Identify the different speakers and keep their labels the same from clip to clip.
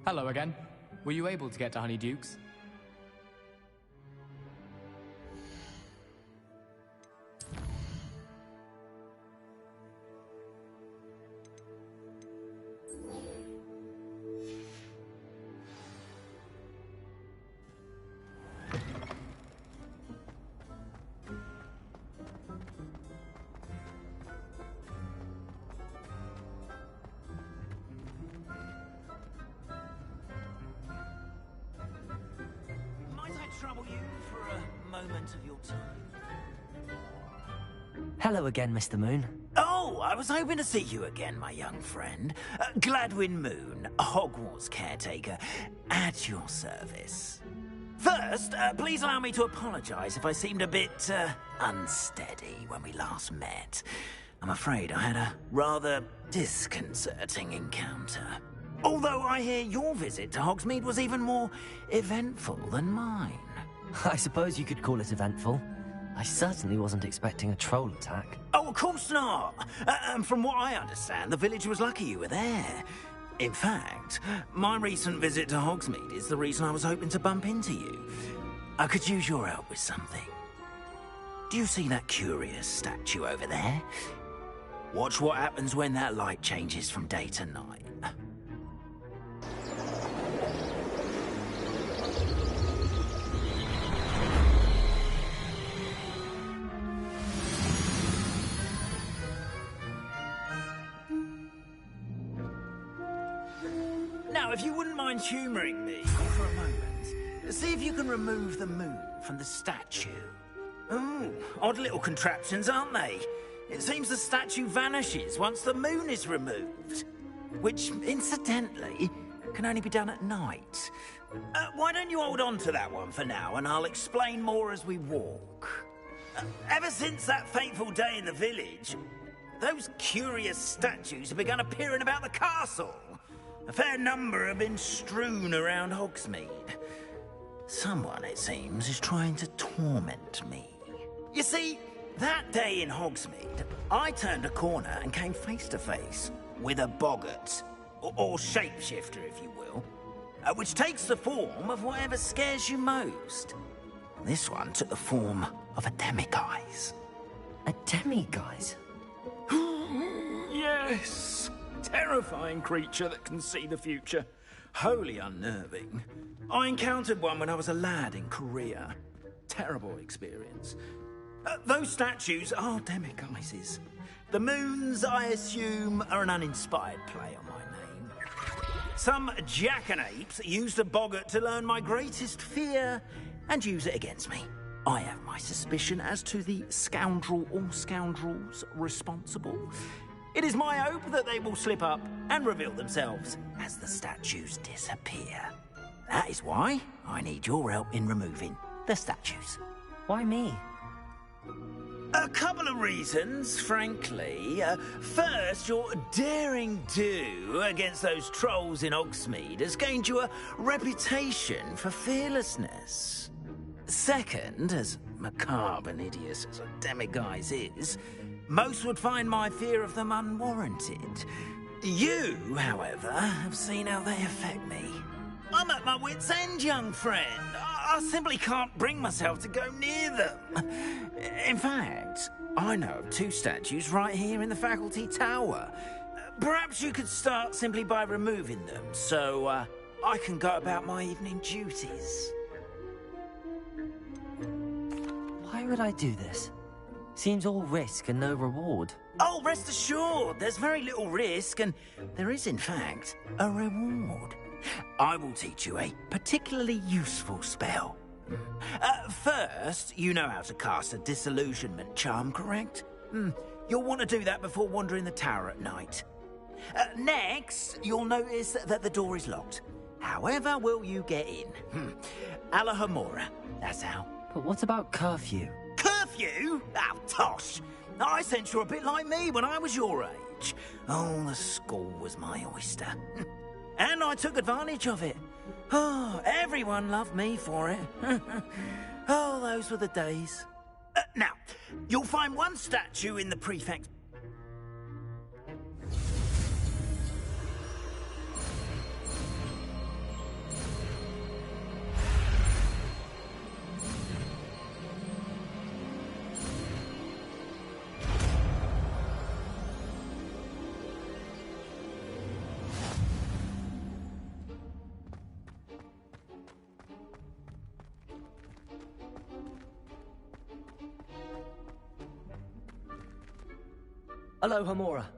Speaker 1: Hello again. Were you able to get to Honeydukes?
Speaker 2: Trouble you for a moment of your time?
Speaker 3: Hello again, Mr. Moon.
Speaker 2: Oh, I was hoping to see you again, my young friend. Gladwin Moon, Hogwarts caretaker, at your service. First, please allow me to apologize if I seemed a bit unsteady when we last met. I'm afraid I had a rather disconcerting encounter. Although I hear your visit to Hogsmeade was even more eventful than mine.
Speaker 3: I suppose you could call it eventful. I certainly wasn't expecting a troll attack.
Speaker 2: Oh, of course not. And from what I understand, the village was lucky you were there. In fact, my recent visit to Hogsmeade is the reason I was hoping to bump into you. I could use your help with something. Do you see that curious statue over there? Watch what happens when that light changes from day to night. Now, if you wouldn't mind humouring me for a moment, see if you can remove the moon from the statue. Oh, odd little contraptions, aren't they? It seems the statue vanishes once the moon is removed. Which, incidentally, can only be done at night. Why don't you hold on to that one for now, and I'll explain more as we walk. Ever since that fateful day in the village, those curious statues have begun appearing about the castle. A fair number have been strewn around Hogsmeade. Someone, it seems, is trying to torment me. You see, that day in Hogsmeade, I turned a corner and came face to face with a boggart, or shapeshifter, if you will, which takes the form of whatever scares you most. This one took the form of a demiguise.
Speaker 3: A demiguise?
Speaker 2: Yes. Terrifying creature that can see the future. Wholly unnerving. I encountered one when I was a lad in Korea. Terrible experience. Those statues are demiguises. The moons, I assume, are an uninspired play on my name. Some jackanapes used a boggart to learn my greatest fear and use it against me. I have my suspicion as to the scoundrel or scoundrels responsible. It is my hope that they will slip up and reveal themselves as the statues disappear. That is why I need your help in removing the statues.
Speaker 3: Why me?
Speaker 2: A couple of reasons, frankly. First, your daring do against those trolls in Hogsmeade has gained you a reputation for fearlessness. Second, as macabre and hideous as a demiguise is, most would find my fear of them unwarranted. You, however, have seen how they affect me. I'm at my wit's end, young friend. I simply can't bring myself to go near them. In fact, I know of two statues right here in the faculty tower. Perhaps you could start simply by removing them, so I can go about my evening duties.
Speaker 3: Why would I do this? Seems all risk and no reward.
Speaker 2: Oh, rest assured, there's very little risk, and there is, in fact, a reward. I will teach you a particularly useful spell. First, you know how to cast a disillusionment charm, correct? You'll want to do that before wandering the tower at night. Next, you'll notice that the door is locked. However will you get in? Alahamora, that's how.
Speaker 3: But what about curfew?
Speaker 2: Curfew? Oh, tosh. I sense you're a bit like me when I was your age. Oh, the school was my oyster. And I took advantage of it. Oh, everyone loved me for it. Oh, those were the days. Now, you'll find one statue in the prefect.
Speaker 3: Aloha Mora.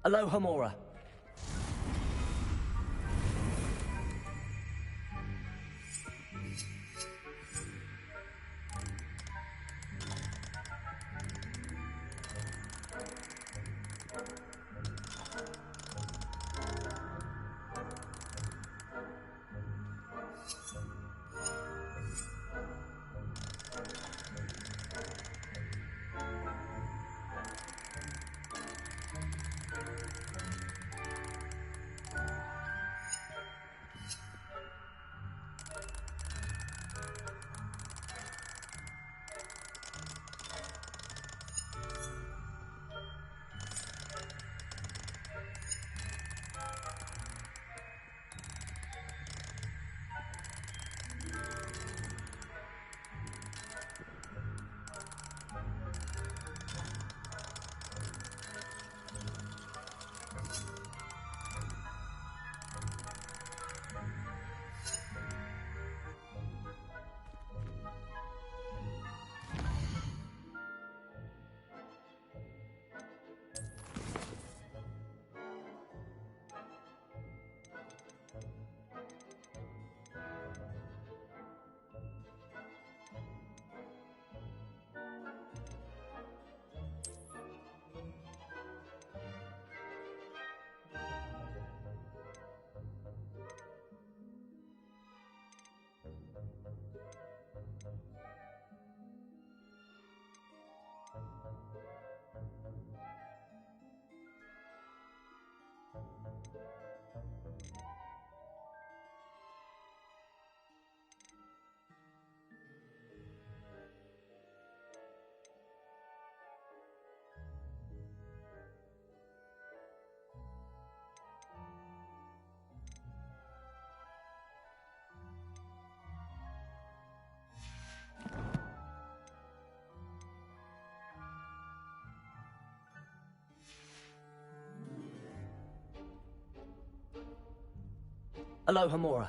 Speaker 3: Aloha Mora. Aloha Mora.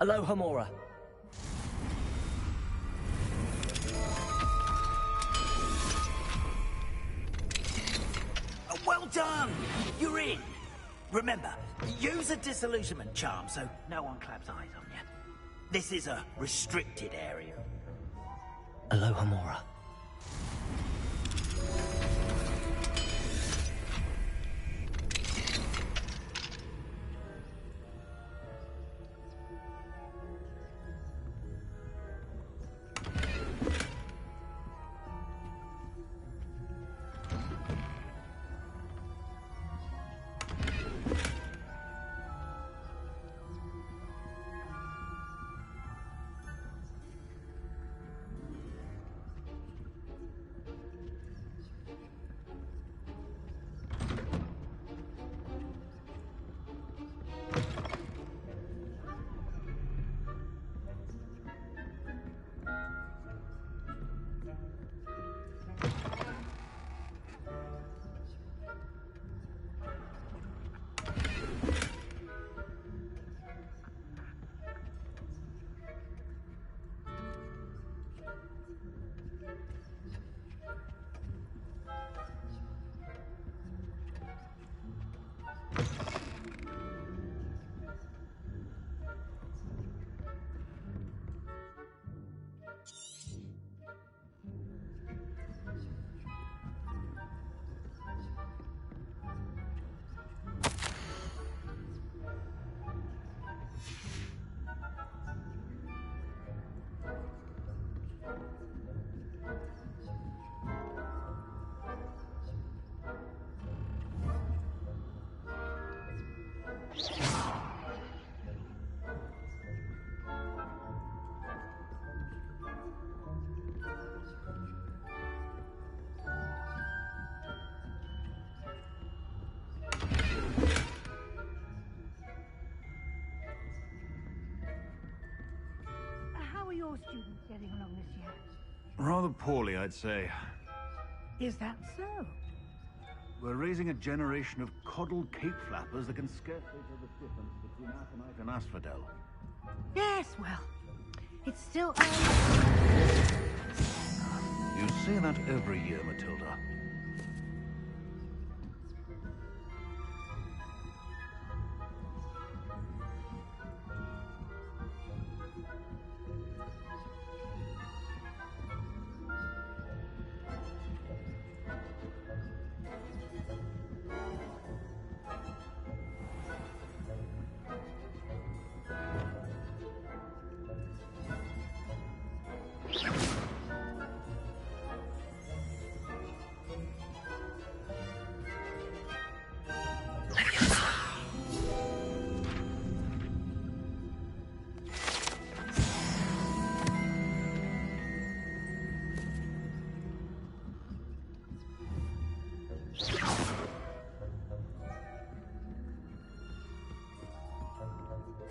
Speaker 3: Aloha Mora.
Speaker 2: Well done! You're in! Remember, use a disillusionment charm so no one claps eyes on you. This is a restricted area.
Speaker 3: Aloha Mora.
Speaker 4: How are your students getting along this year?
Speaker 5: Rather poorly, I'd say.
Speaker 4: Is that so?
Speaker 5: We're raising a generation of coddled cape flappers that can scarcely tell the difference between aconite and asphodel.
Speaker 4: Yes, well, it's still
Speaker 5: You say that every year, Matilda.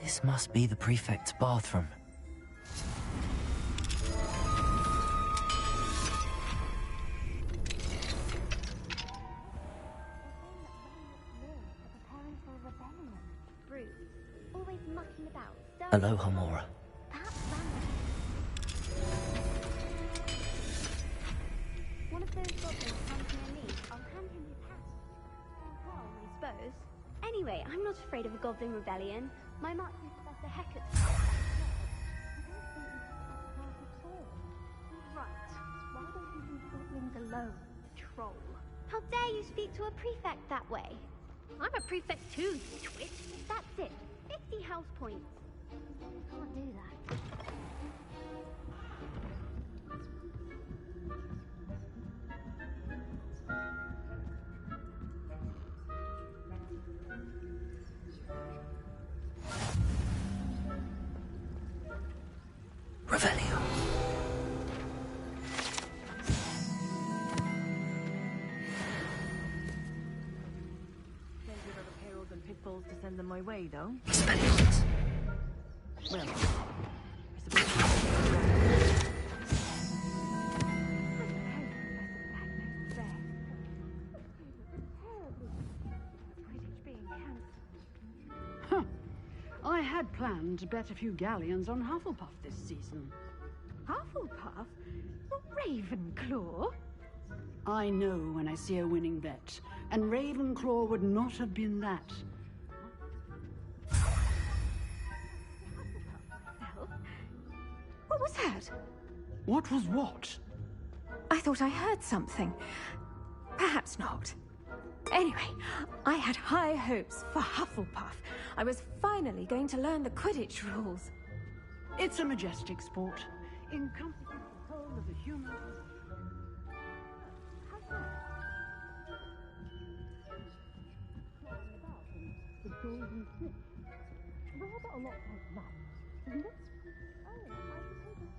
Speaker 3: This must be the prefect's bathroom.
Speaker 6: Always mucking about.
Speaker 3: Hello, Homora.
Speaker 6: Perhaps one of those goblins comes near me, I'll hand him his hat. Well, I suppose. Anyway, I'm not afraid of a goblin rebellion. My Marching Professor Hecat's right. Why don't you leave goblins alone, troll? How dare you speak to a prefect that way? I'm a prefect too, you twit. That's it. 50 house points. Can't do that.
Speaker 3: Revelio.
Speaker 7: Plenty of other perils and pitfalls to send them my way, though.
Speaker 3: Expelliarmus.
Speaker 7: Well, I suppose...
Speaker 8: I had planned to bet a few galleons on Hufflepuff this season.
Speaker 4: Hufflepuff? Ravenclaw?
Speaker 8: I know when I see a winning bet, and Ravenclaw would not have been that.
Speaker 4: What was that?
Speaker 8: What was what?
Speaker 4: I thought I heard something. Perhaps not. Anyway, I had high hopes for Hufflepuff. I was finally going to learn the Quidditch rules.
Speaker 8: It's a majestic sport, encompassing the whole of the human... The golden snitch. Rather a lot like that, isn't it? Oh, I suppose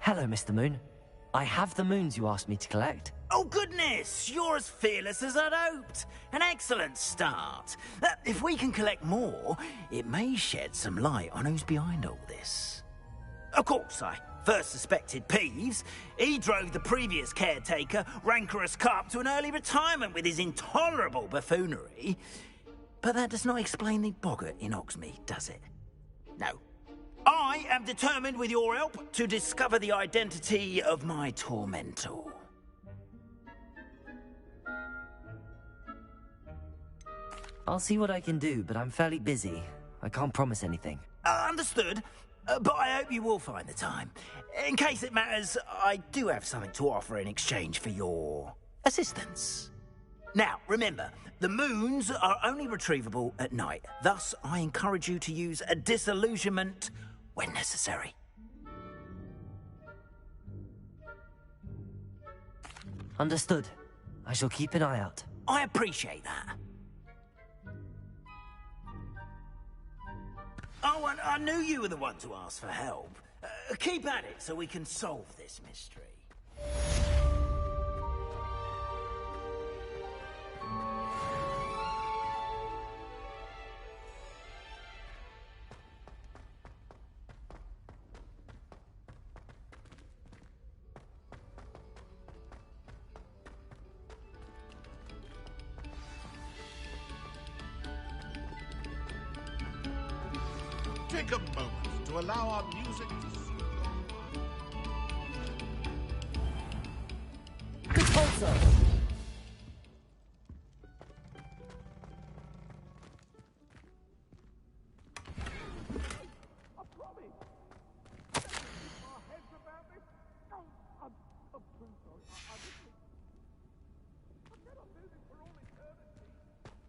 Speaker 3: Hello, Mr. Moon. I have the moons you asked me to collect.
Speaker 2: Oh, goodness! You're as fearless as I'd hoped. An excellent start. If we can collect more, it may shed some light on who's behind all this. Of course, I first suspected Peeves. He drove the previous caretaker, Rancorous Carp, to an early retirement with his intolerable buffoonery. But that does not explain the boggart in Hogsmeade, does it? No. I am determined, with your help, to discover the identity of my tormentor.
Speaker 3: I'll see what I can do, but I'm fairly busy. I can't promise anything.
Speaker 2: Understood. But I hope you will find the time. In case it matters, I do have something to offer in exchange for your assistance. Now, remember, the moons are only retrievable at night. Thus, I encourage you to use a disillusionment when necessary.
Speaker 3: Understood. I shall keep an eye out.
Speaker 2: I appreciate that. Oh, and I knew you were the one to ask for help. Keep at it so we can solve this mystery.
Speaker 9: Take a moment to allow our music to soothe
Speaker 3: Repulsor!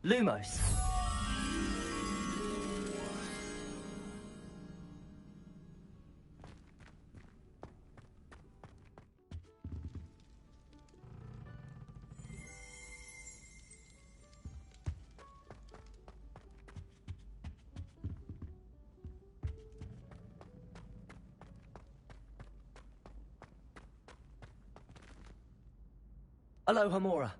Speaker 3: Lumos. Aloha Mora.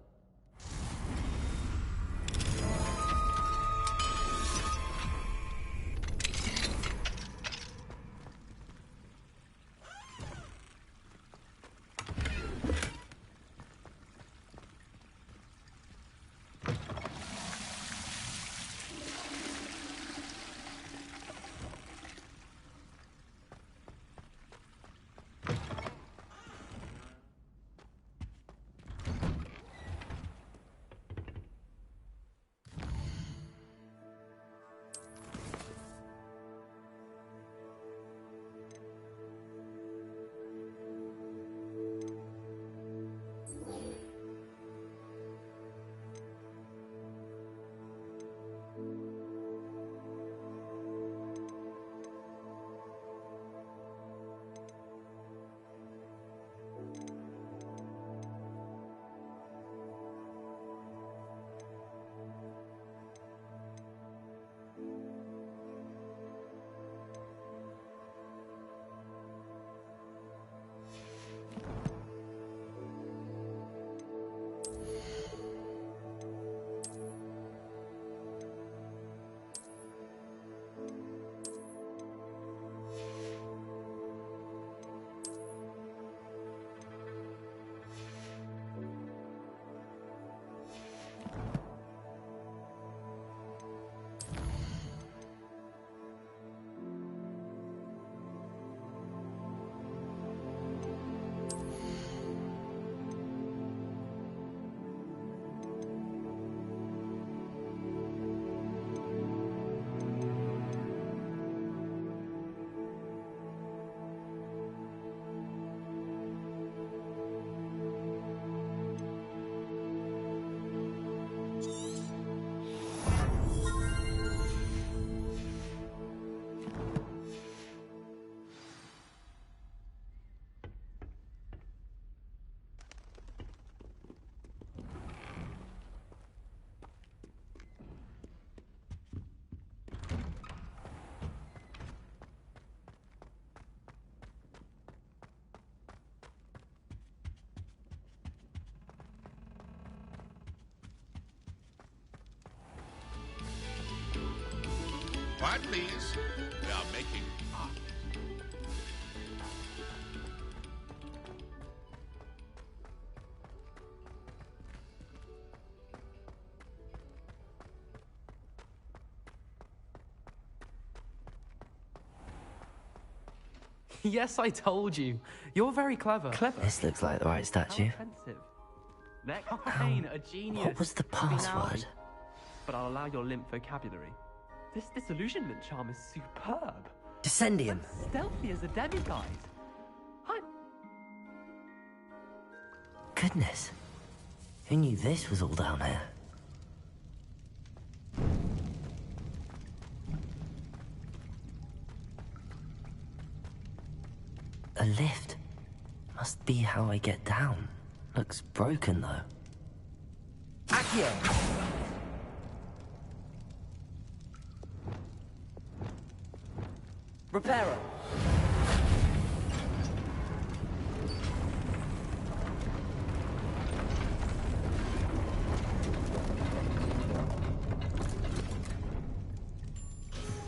Speaker 9: Quiet, please. We are making art.
Speaker 1: Yes, I told you. You're very clever.
Speaker 3: Clever? This looks like the right statue.
Speaker 10: Offensive. Next pain, a genius.
Speaker 3: What was the password?
Speaker 10: But I'll allow your limp vocabulary. This disillusionment charm is superb.
Speaker 3: Descendium.
Speaker 10: Stealthy as a demiguise.
Speaker 3: Goodness. Who knew this was all down here? A lift. Must be how I get down. Looks broken though. Accio! Reparo!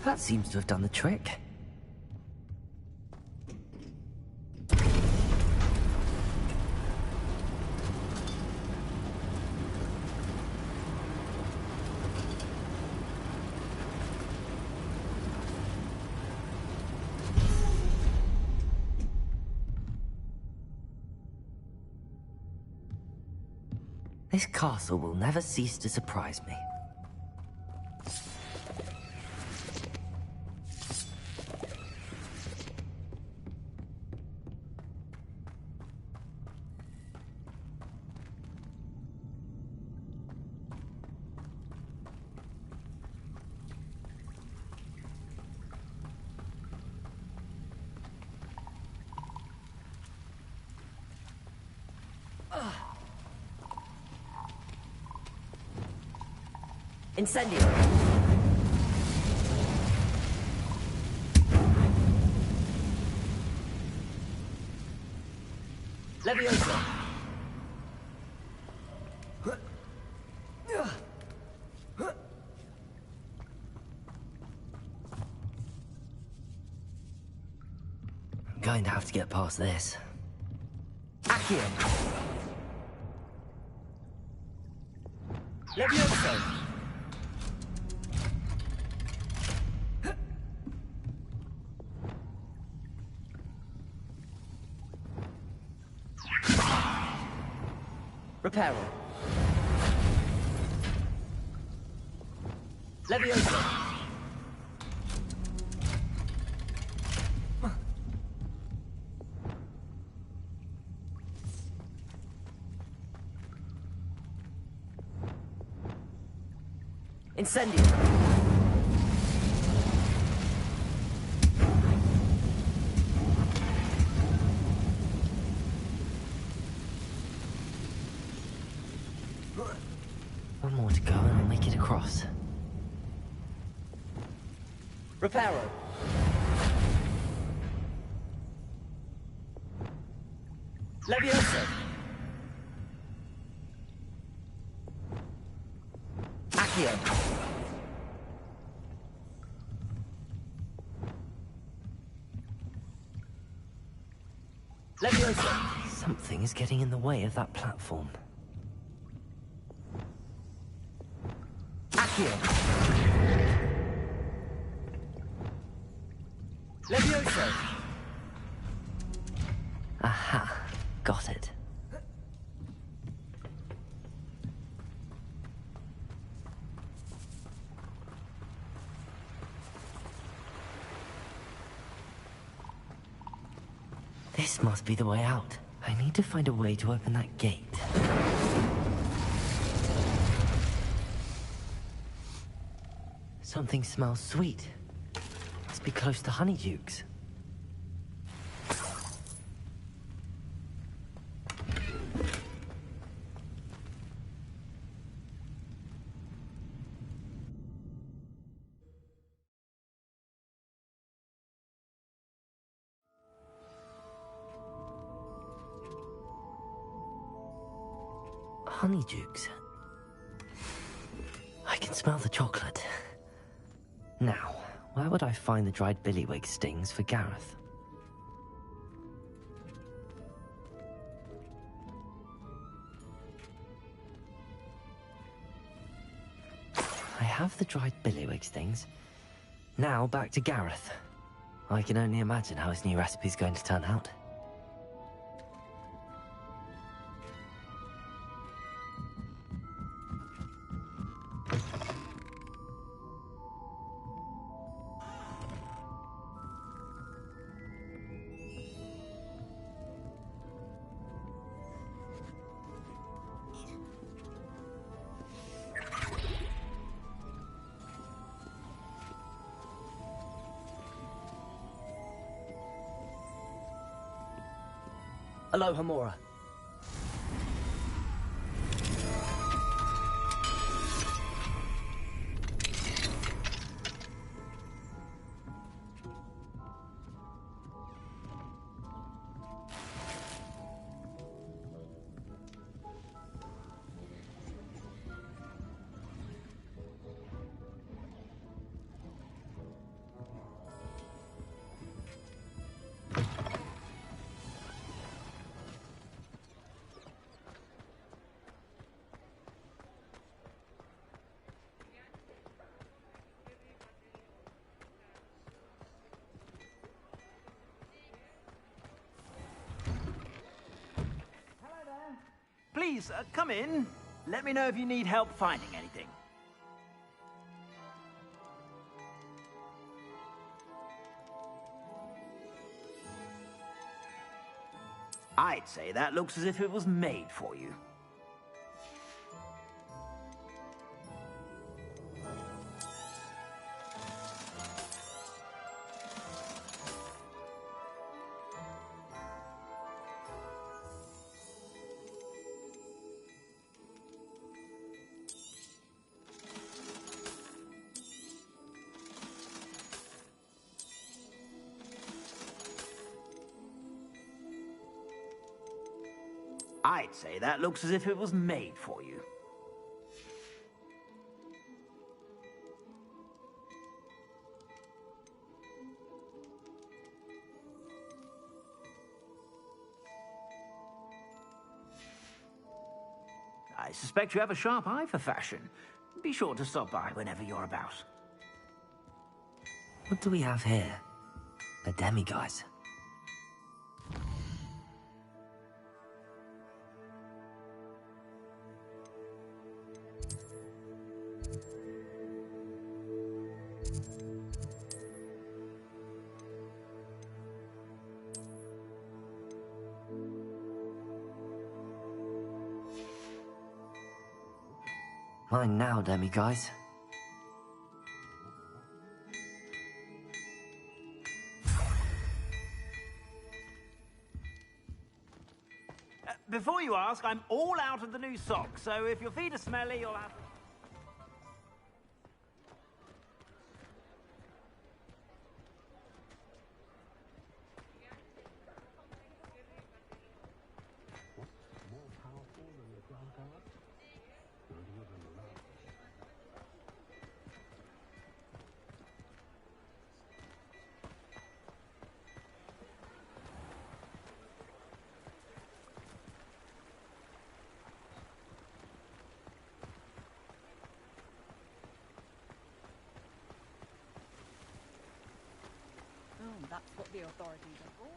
Speaker 3: That seems to have done the trick. This castle will never cease to surprise me. Incendio! Leviosa! I'm going to have to get past this. Accio! Leviosa! Reparo. Leviosa. Incendio. One more to go and I'll make it across. Reparo. Leviosa. Accio. Leviosa. Something is getting in the way of that platform. Accio. Leviosa. Aha, got it. This must be the way out. I need to find a way to open that gate. Something smells sweet. Must be close to Honeydukes. Honeydukes. I can smell the chocolate. Now, where would I find the dried billywig stings for Gareth? I have the dried billywig stings. Now back to Gareth. I can only imagine how his new recipe's going to turn out. Aloha, Mora.
Speaker 2: Please, come in. Let me know if you need help finding anything. I'd say that looks as if it was made for you. I'd say that looks as if it was made for you. I suspect you have a sharp eye for fashion. Be sure to stop by whenever you're about.
Speaker 3: What do we have here? A demiguise. Mine now, demiguise.
Speaker 2: Before you ask, I'm all out of the new socks, so if your feet are smelly, you'll have...
Speaker 7: That's what the authorities are for.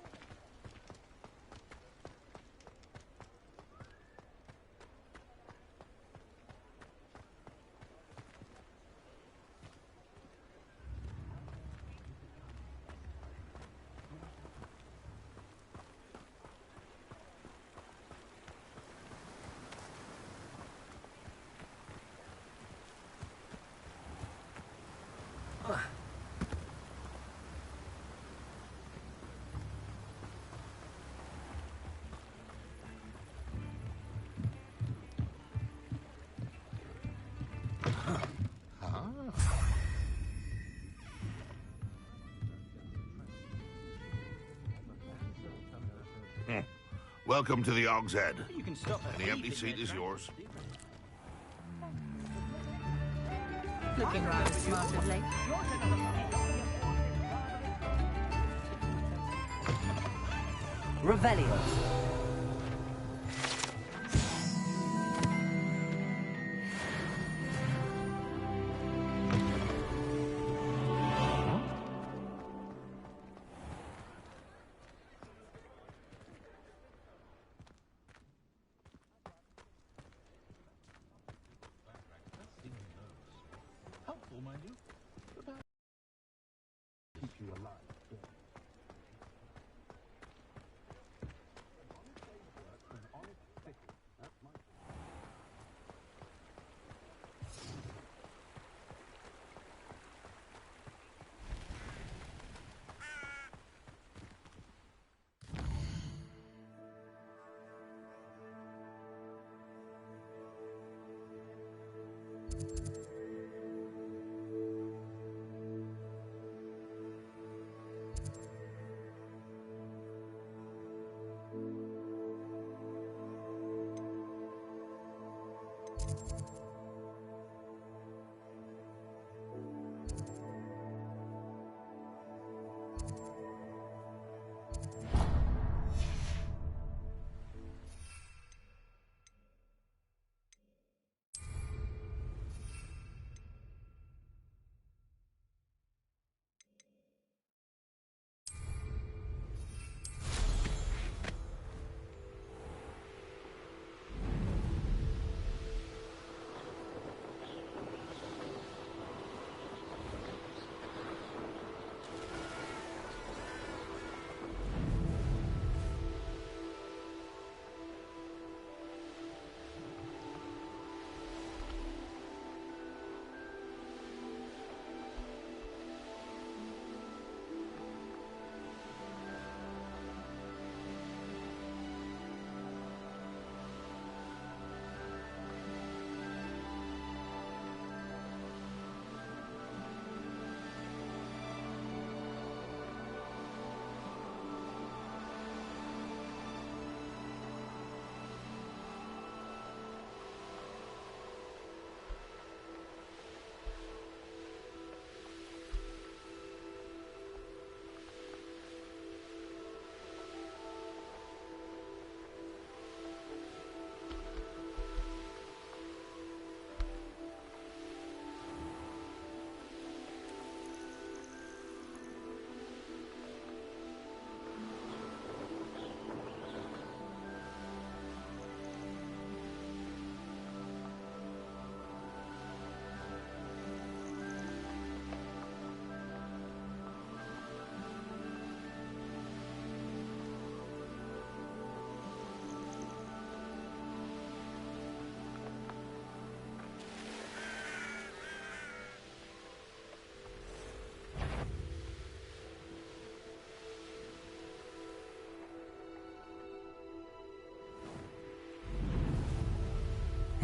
Speaker 9: Welcome to the Og's Head.
Speaker 2: You can stop at
Speaker 9: Any empty
Speaker 2: anything
Speaker 9: seat is yours.
Speaker 4: Looking rather smart of late.
Speaker 3: Revelio.
Speaker 5: Helpful, mind you. But keep you alive.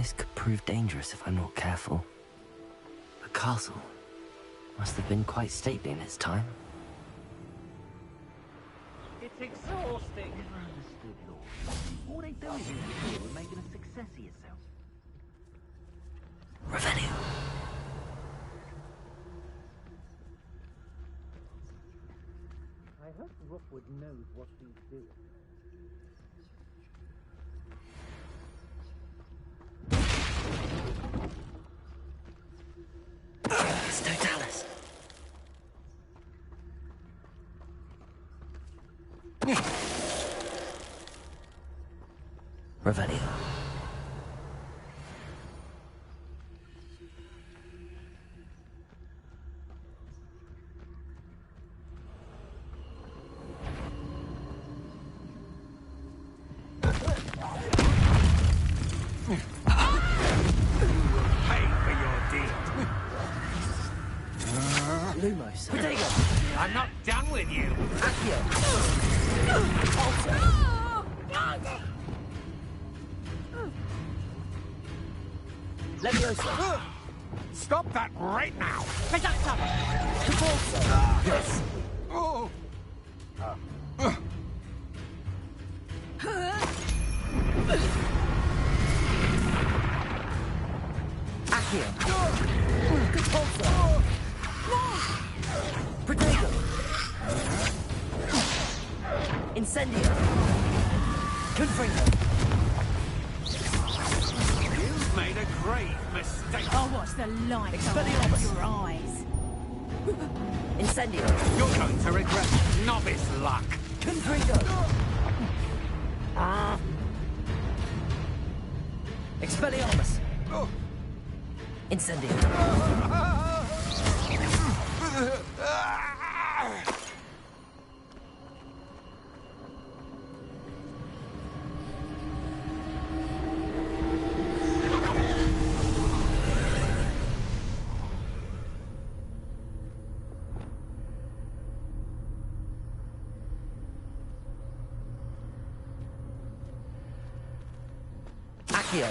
Speaker 3: This could prove dangerous if I'm not careful. The castle must have been quite stately in its time.
Speaker 11: It's exhausting. Never understood law. All they do is interfere with making a success of yourself.
Speaker 3: Revelio.
Speaker 11: I hope Rookwood knows what he's doing.
Speaker 3: It's Totalis. Revelio. Lumos. Protego.
Speaker 2: I'm not done with you.
Speaker 3: Accio. Leviosa.
Speaker 9: Stop that right now!
Speaker 3: Reductor. Convulso. Yes.
Speaker 9: Oh!
Speaker 3: Accio. Convulso. Protego. Incendio. Confringo.
Speaker 2: You've made a great mistake.
Speaker 8: Oh, what's the light
Speaker 3: Expelliarmus.
Speaker 8: your eyes?
Speaker 3: Incendio.
Speaker 2: You're going to regret novice luck.
Speaker 3: Confringo. Expelliarmus. Incendio. Accio.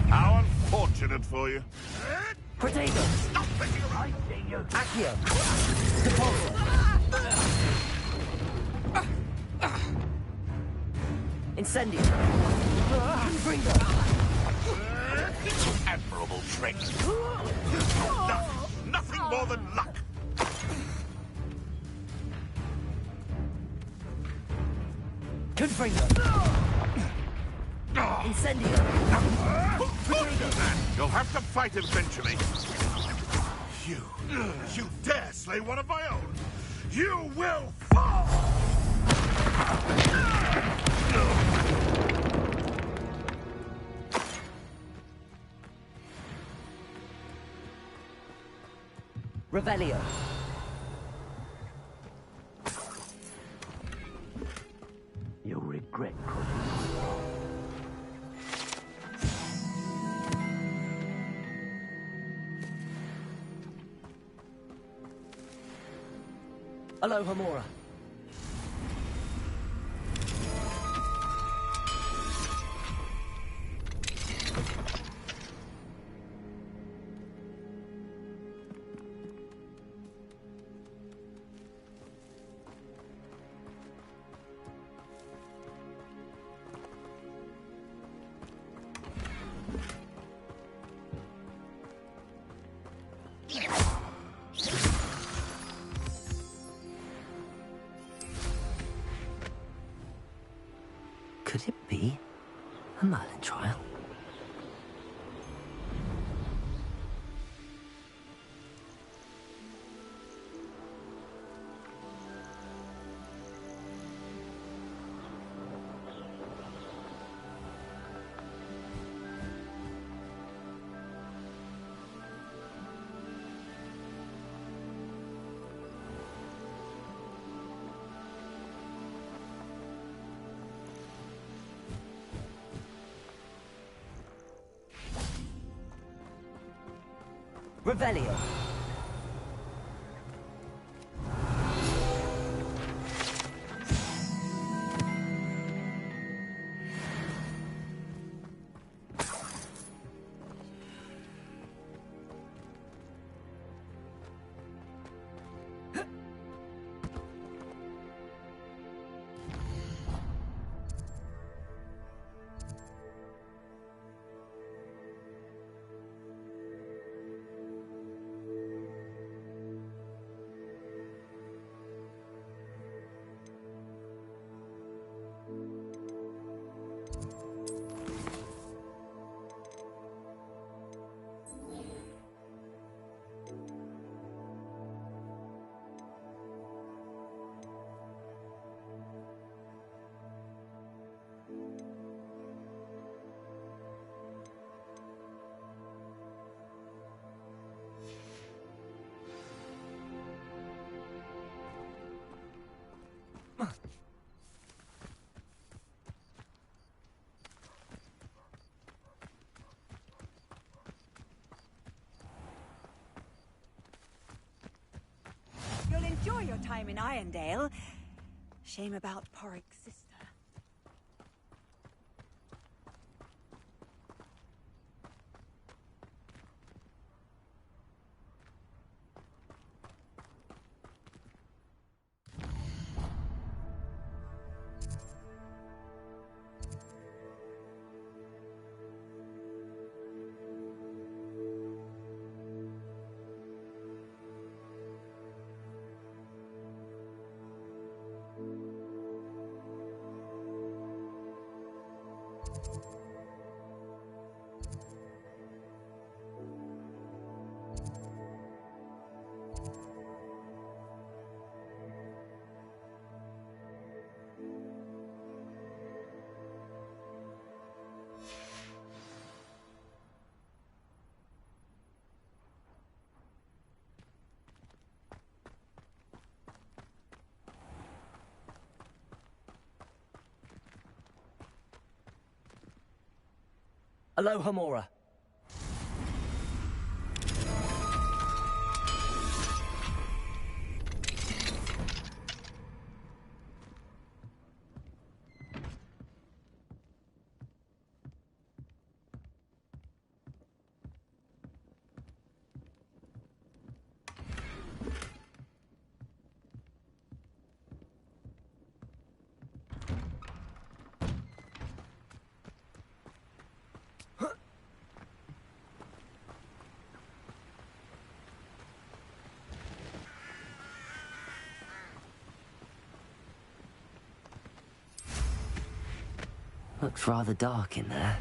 Speaker 9: How unfortunate for you.
Speaker 3: Protego.
Speaker 9: Stop thinking right,
Speaker 3: Accio. Depulso. Incendio. Confringo.
Speaker 9: Admirable trick. Nothing more than luck.
Speaker 3: Confringo. Incendio.
Speaker 9: You'll have to fight eventually. You dare slay one of my own? You will fall!
Speaker 3: Revelio.
Speaker 11: You'll regret putting
Speaker 3: Aloha Mora. Could it be a Merlin trial? Revelio.
Speaker 12: You'll enjoy your time in Irondale. Shame about Porrick's sister.
Speaker 3: Aloha Mora. Looks rather dark in there.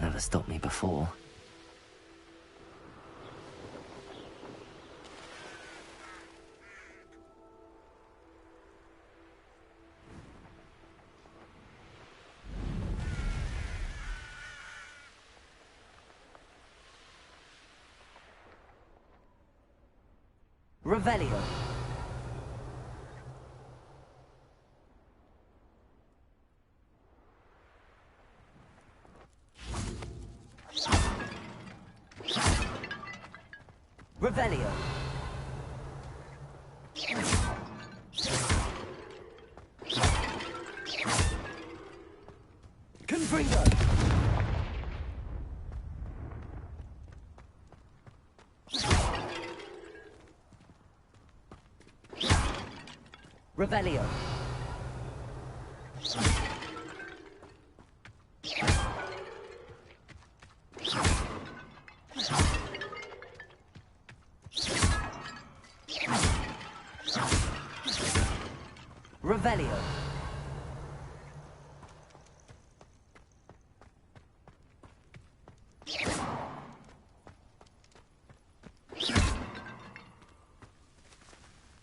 Speaker 3: Never stopped me before. Revelio. Revelio. Revelio. Revelio.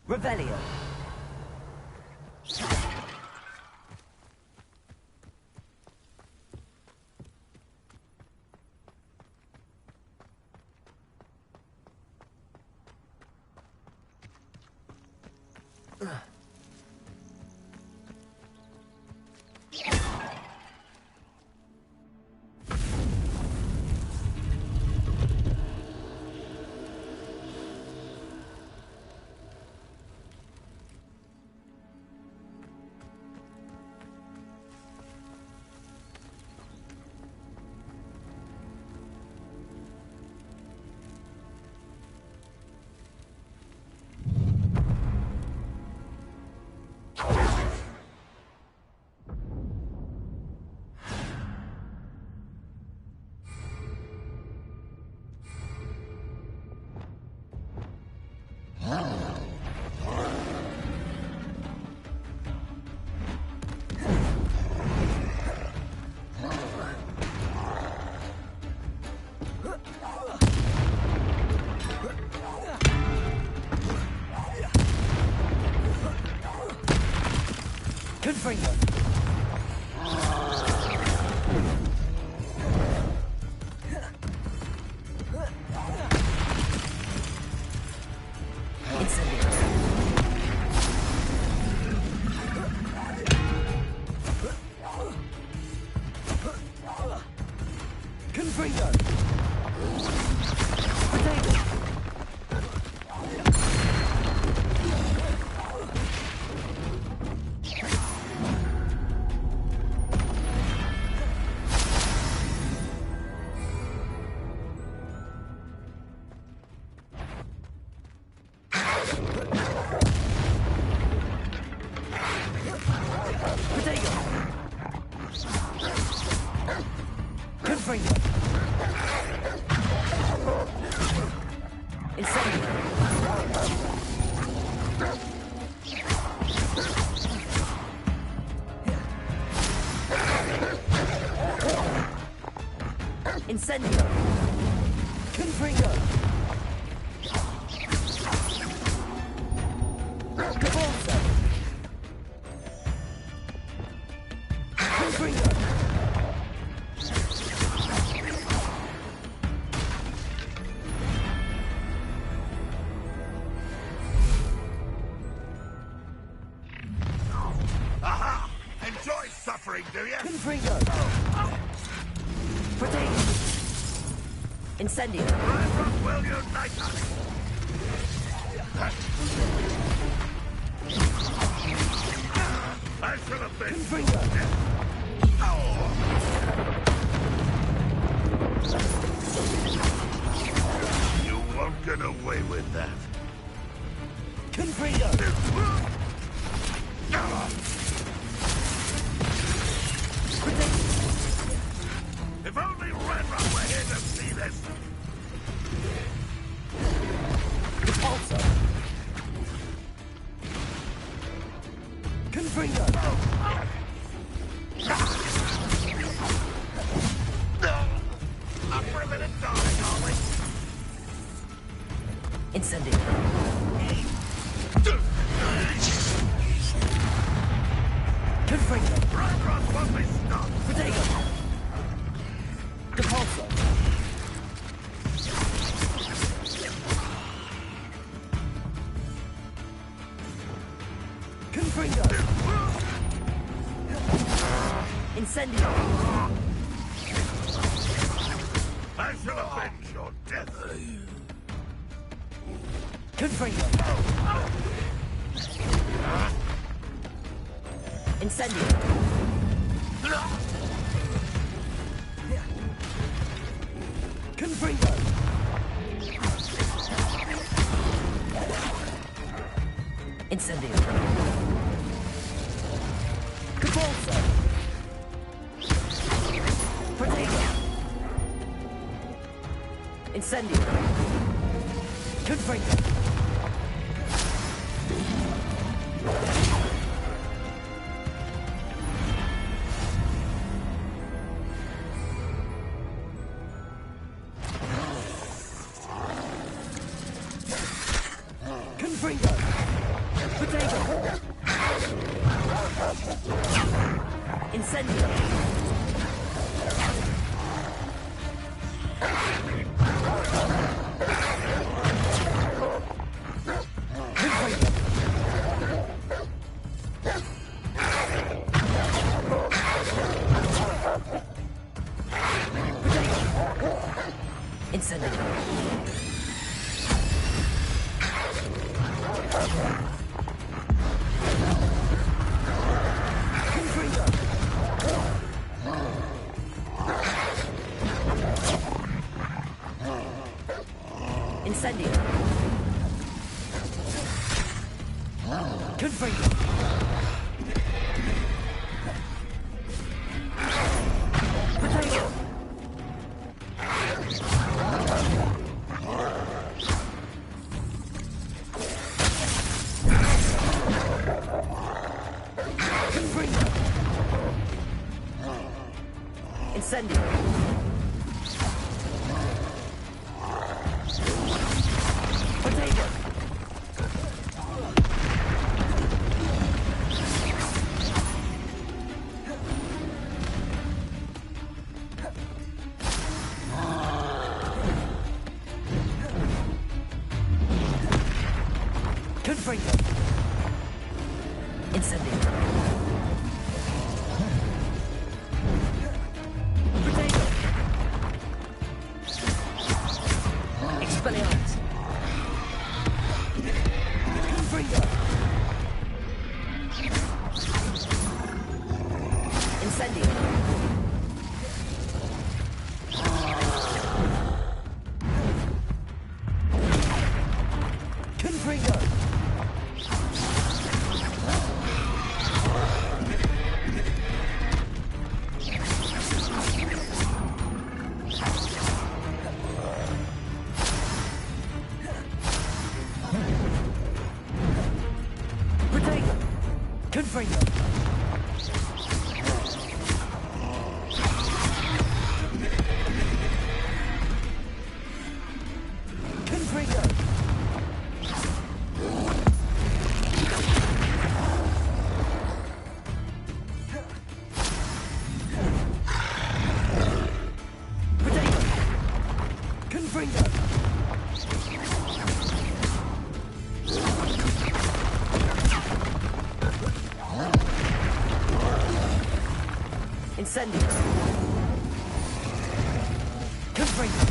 Speaker 3: Revelio. Confringo. Incendio. Confringo. Cabalza. Confringo.
Speaker 9: Aha! Enjoy suffering, do you?
Speaker 3: Confringo. Potato. Incendio.
Speaker 9: Will you like us? I should have been.
Speaker 3: Confringo.
Speaker 9: You won't get away with that.
Speaker 3: Confringo.
Speaker 9: If only Red Rum were here to see this.
Speaker 3: Repulsor. Confringo.
Speaker 9: I'm ribbon and darling, are we?
Speaker 3: Incendio. Confringo.
Speaker 9: Red Rum won't be stopped.
Speaker 3: Protego. Repulsor. Confringo. Incendio.
Speaker 9: I shall avenge your death.
Speaker 3: Confringo. Incendio. Confringo. Incendio. Expulso! Protego! Incendio! Confringo! Confringo! Protego! Incendio! Incendio! Incendio! Confringo! Protego! Confringo! Incendio! Protego! Confringo! Incendio! Protego! Expelliarmus! Confringo! Incendio! Confringo! Protego! Confringo! Confringo! Protego! Confringo! Incendio! Confringo!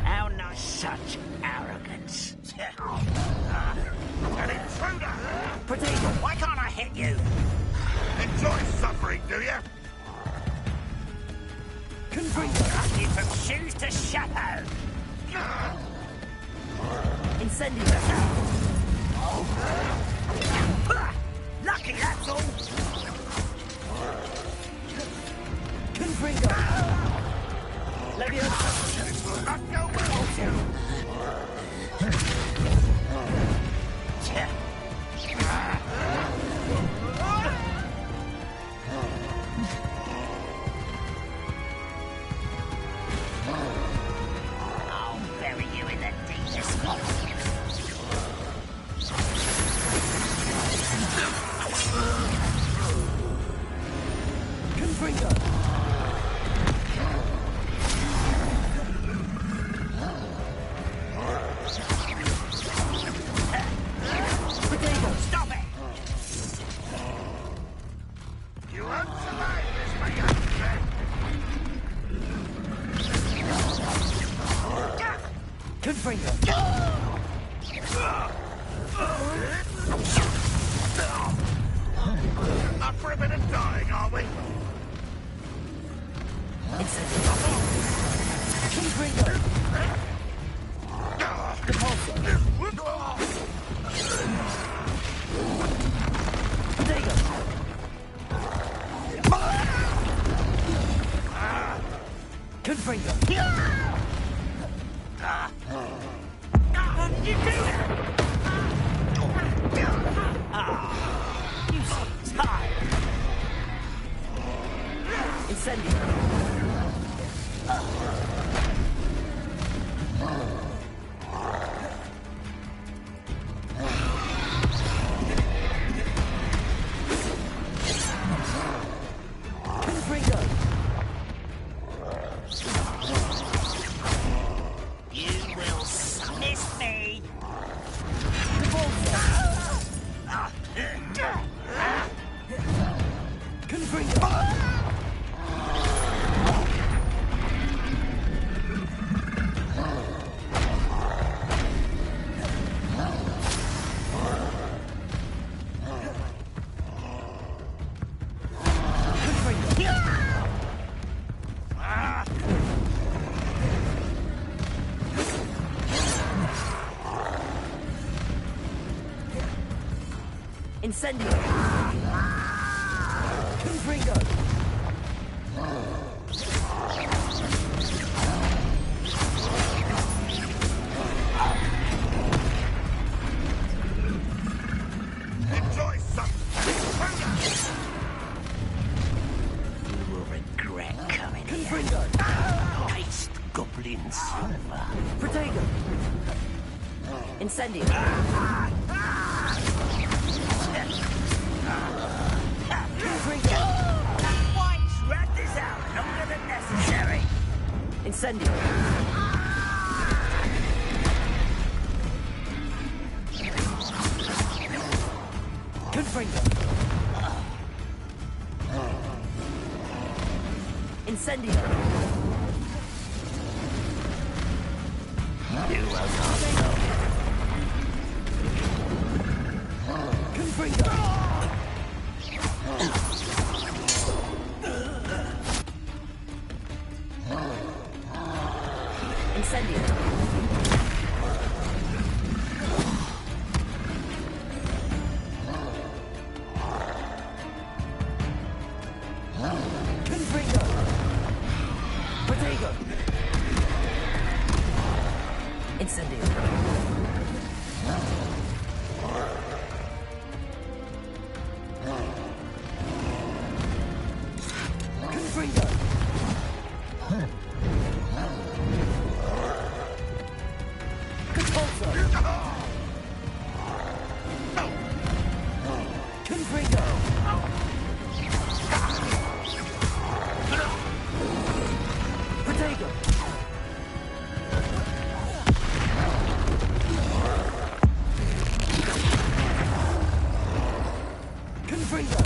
Speaker 2: How not such arrogance.
Speaker 9: An intruder!
Speaker 3: Protego!
Speaker 2: Why can't I hit you?
Speaker 9: Enjoy suffering, do you?
Speaker 3: Confringo!
Speaker 2: Cut you from shoes to shadow.
Speaker 3: Incendio!
Speaker 2: Lucky, that's all.
Speaker 3: Confringo! Leviosa!
Speaker 9: This will not go well.
Speaker 2: I'll bury you in the deepest spot.
Speaker 3: Incendio! Confringo!
Speaker 9: Enjoy some!
Speaker 11: You will regret coming
Speaker 3: Confringo!
Speaker 11: here. Taste goblin silver.
Speaker 3: Protego! Incendio!
Speaker 2: White's rat this out longer than necessary.
Speaker 3: Incendio! Confringo! Incendio!
Speaker 11: You will not know.
Speaker 3: Confringo! Incendio! Confringo! Protego! Incendio! Confringo! Catapulto! Confringo! Protego! Confringo!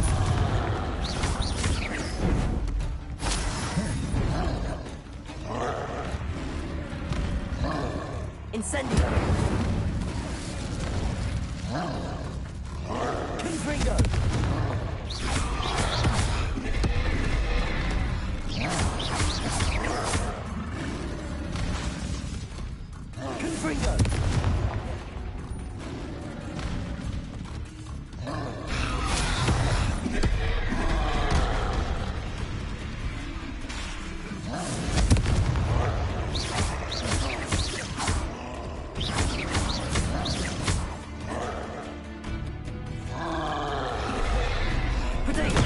Speaker 3: Incendio! Confringo! Confringo! Protego!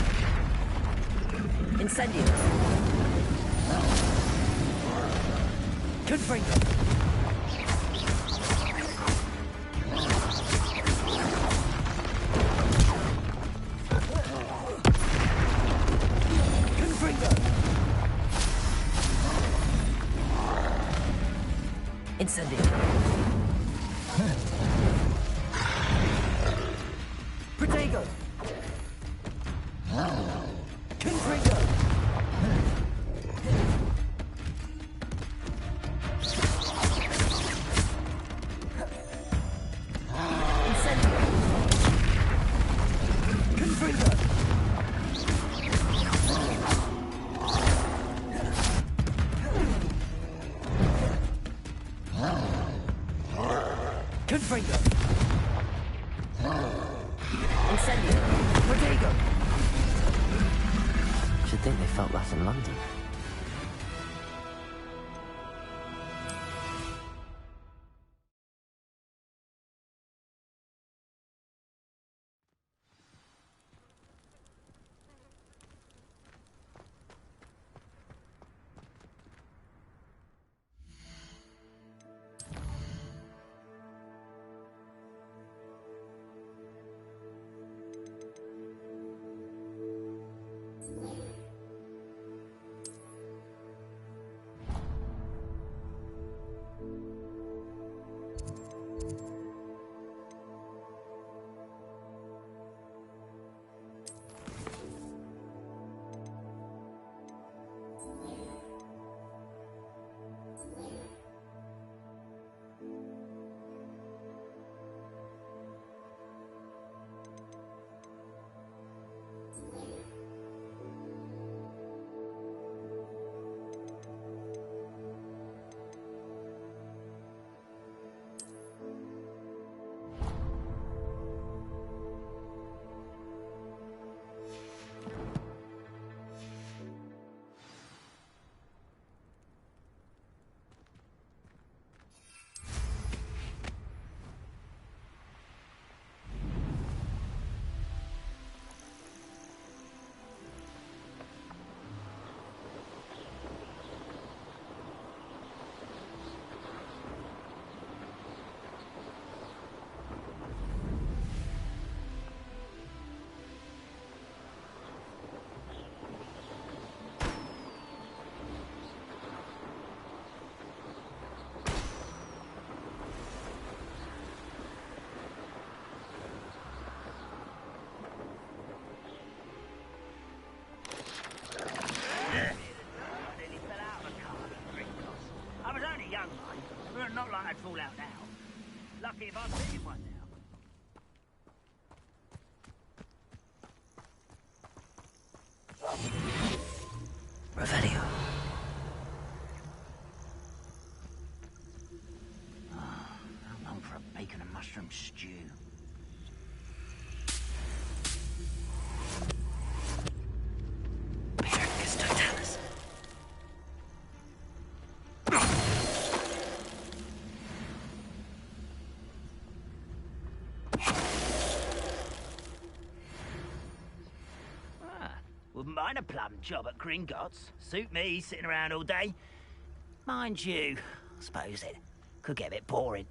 Speaker 3: Incendio! Confringo! Confringo! Incendio! Protego! Confringo! Incendio! Confringo! incendio. Protego! Should think they felt that in London.
Speaker 2: Not like I'd fall out now. Lucky if I'm seeing one now.
Speaker 3: Revelio.
Speaker 2: I'm on for a bacon and mushroom stew. Wouldn't mind a plum job at Gringotts. Suit me, sitting around all day. Mind you, I suppose it could get a bit boring.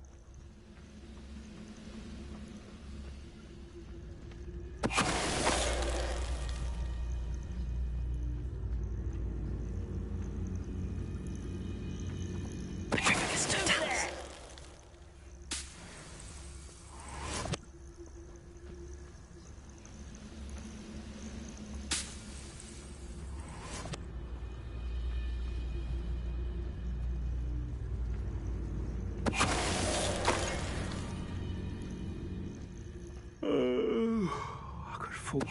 Speaker 9: I could fall.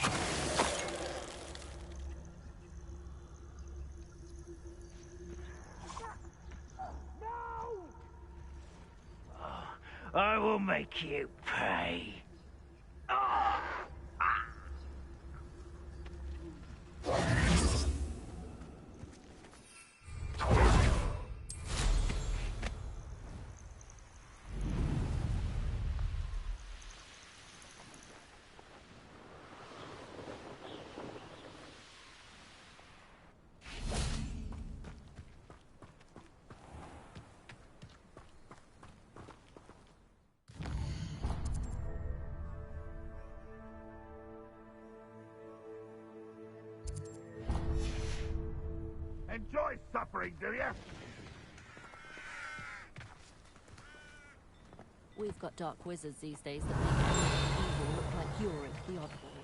Speaker 2: I will make you pay.
Speaker 9: Enjoy suffering, do you?
Speaker 13: We've got dark wizards these days that make evil look like Yorick the Oddball.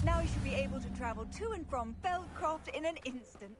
Speaker 12: Now you should be able to travel to and from Feldcroft in an instant.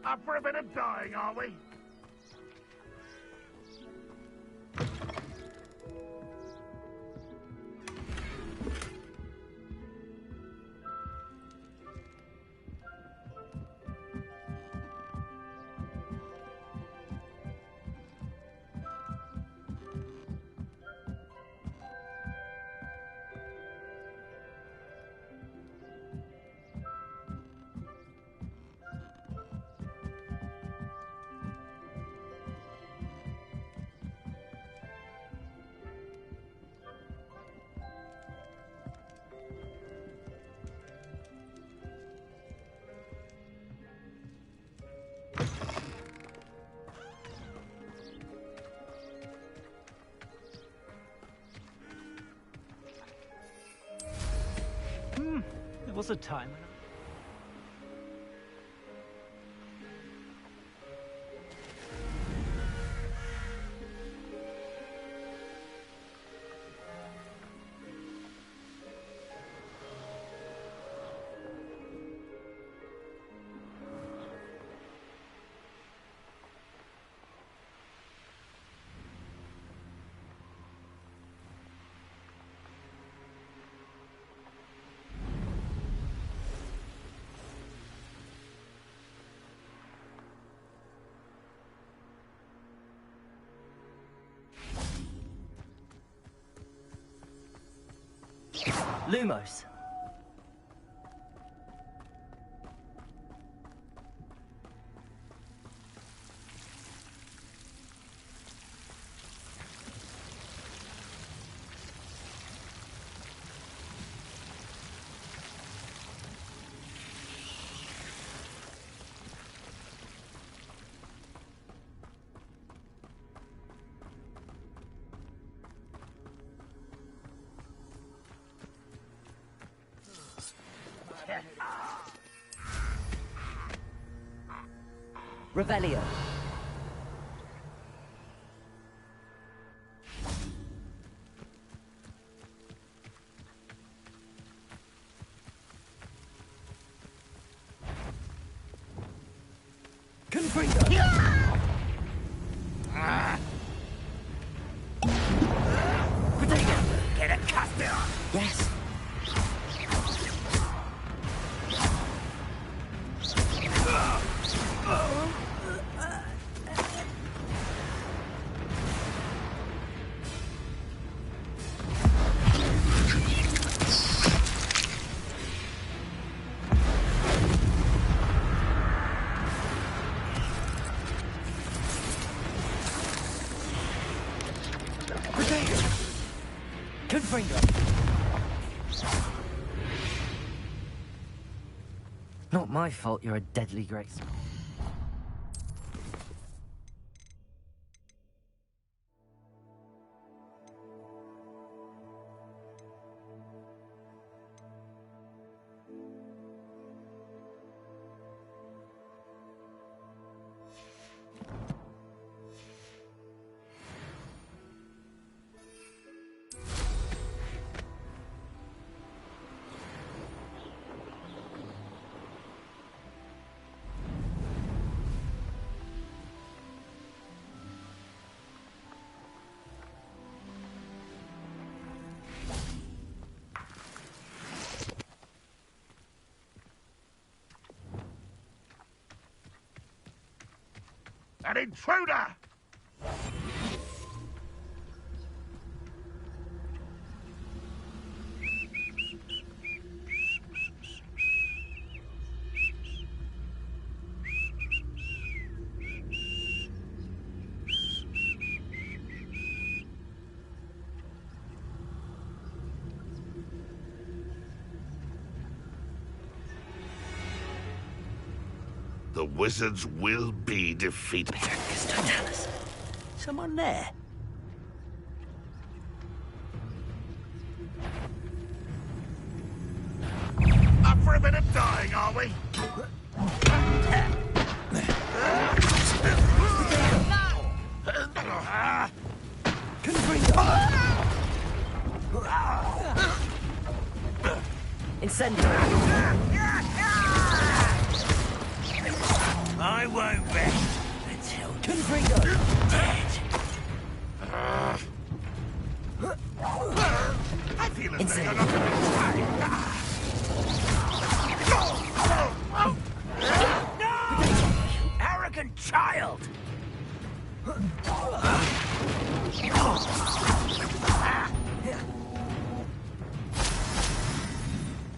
Speaker 9: Up for a bit of dying, are we?
Speaker 2: There was a time when
Speaker 3: Lumos. Revelio. Confringo. Protego.
Speaker 2: get a cast on.
Speaker 3: Yes. Not my fault you're a deadly great scroll.
Speaker 9: An intruder! The wizards will be defeated.
Speaker 2: Don't tell us. Someone there?
Speaker 9: Up for a bit of dying, are we?
Speaker 3: Incendio.
Speaker 2: I won't rest until
Speaker 3: Confringo!
Speaker 2: dead.
Speaker 9: I feel as though
Speaker 3: Insane.
Speaker 9: you're not going to try.
Speaker 2: No! You arrogant child!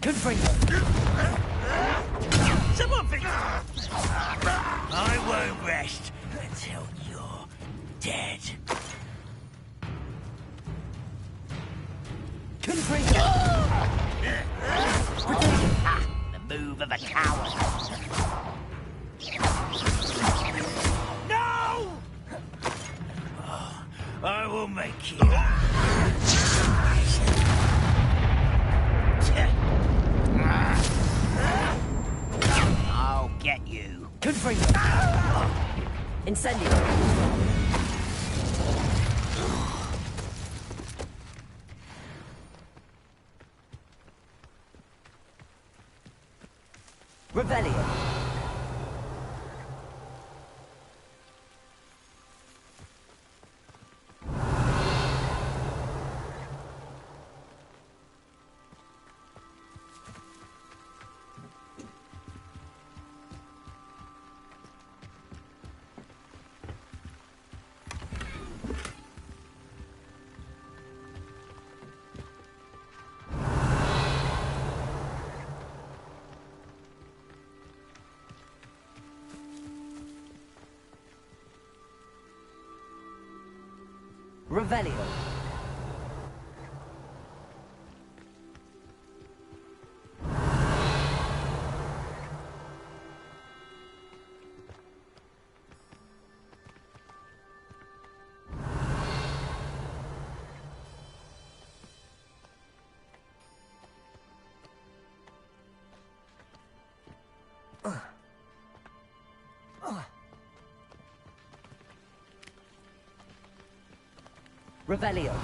Speaker 3: Confringo!
Speaker 2: Someone fix it! I won't rest until you're dead.
Speaker 3: Confringo!
Speaker 2: The move of a coward. No! Oh, I will make you. I'll get you.
Speaker 3: Confringo! Incendio! Revelio! Revelio. Revelio.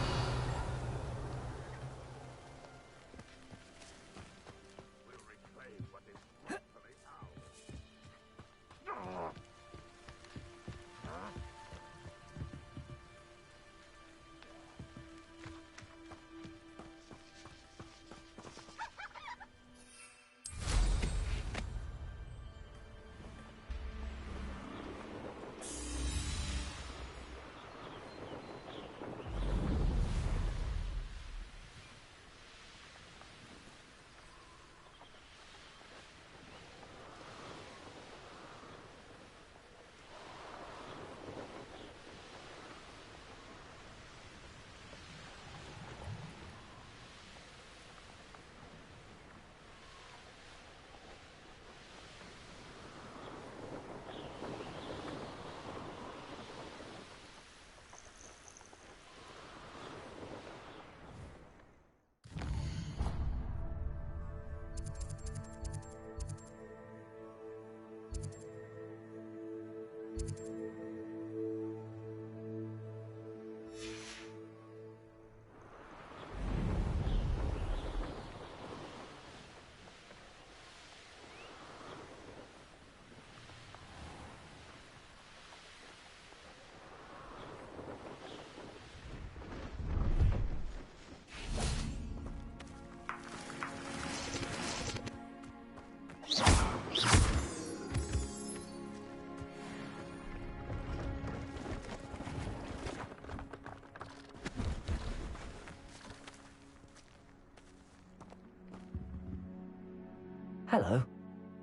Speaker 3: Hello.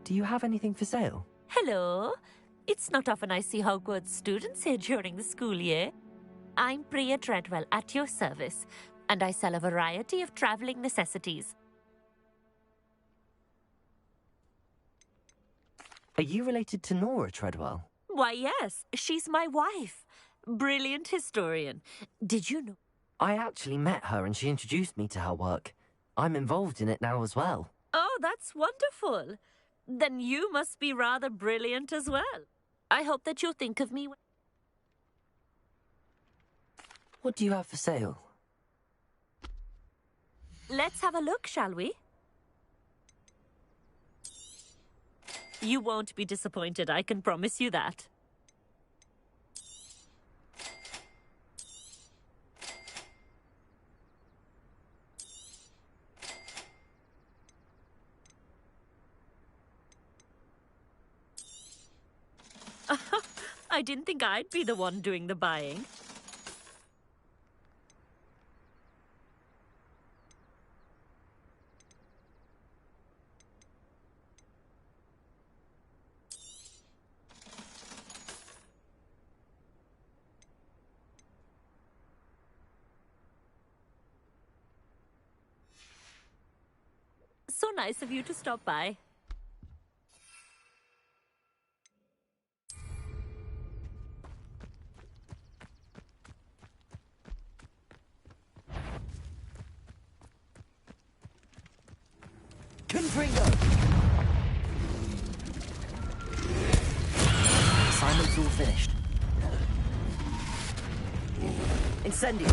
Speaker 3: Do you have anything for sale?
Speaker 13: Hello. It's not often I see Hogwarts students here during the school year. I'm Priya Treadwell, at your service, and I sell a variety of traveling necessities.
Speaker 3: Are you related to Nora Treadwell?
Speaker 13: Why, yes. She's my wife. Brilliant historian. Did you know?
Speaker 3: I actually met her and she introduced me to her work. I'm involved in it now as well.
Speaker 13: Oh, that's wonderful. Then you must be rather brilliant as well. I hope that you'll think of me when...
Speaker 3: What do you have for sale?
Speaker 13: Let's have a look, shall we? You won't be disappointed, I can promise you that. I didn't think I'd be the one doing the buying. So nice of you to stop by.
Speaker 3: Confringo! Assignment's all finished. Incendio!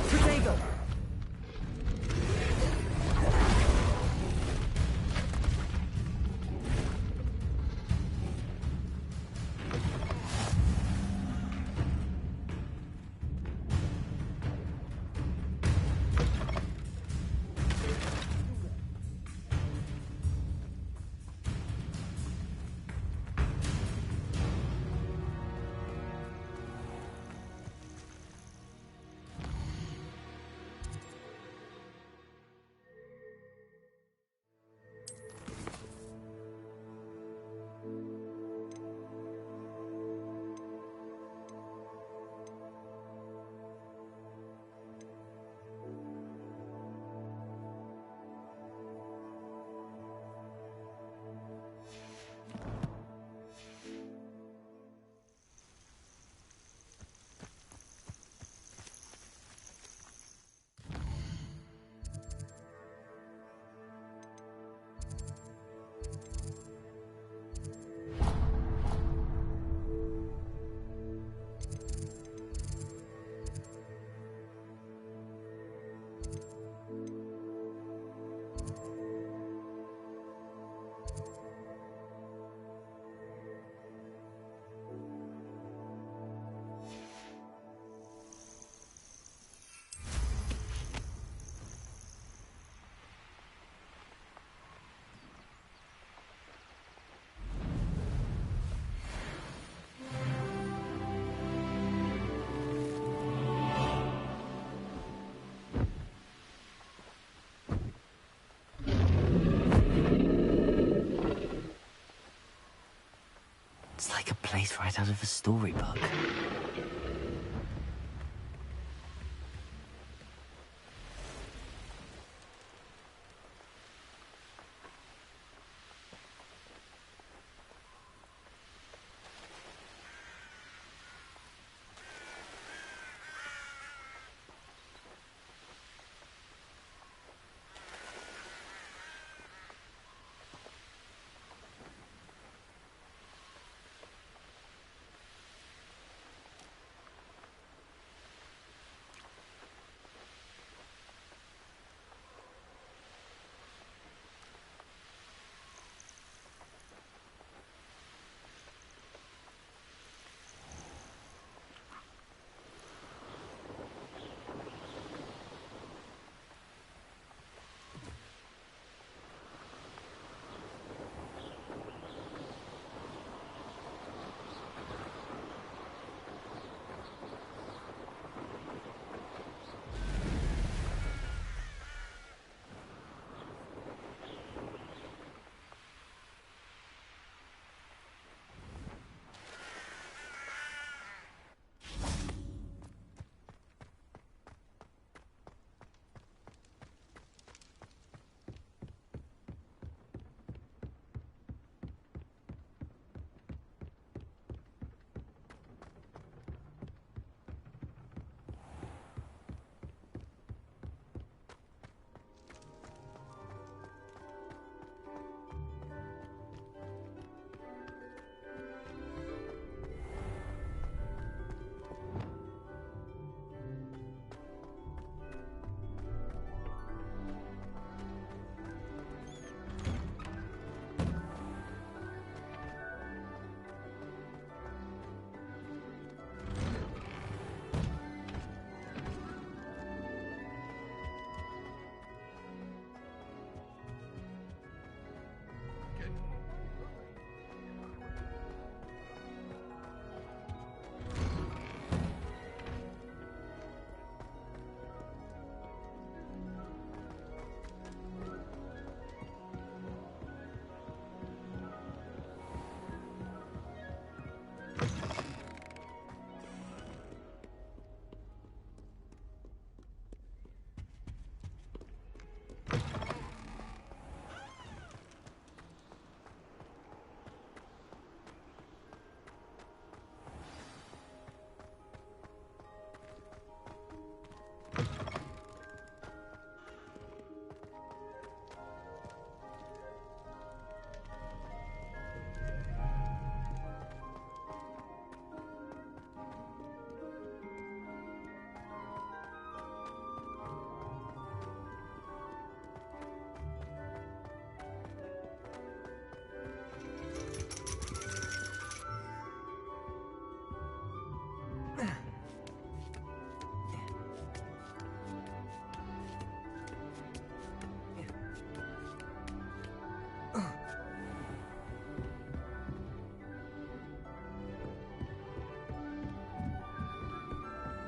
Speaker 3: Protego! It's like a place right out of a storybook.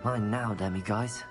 Speaker 3: Mine now, demi-guys.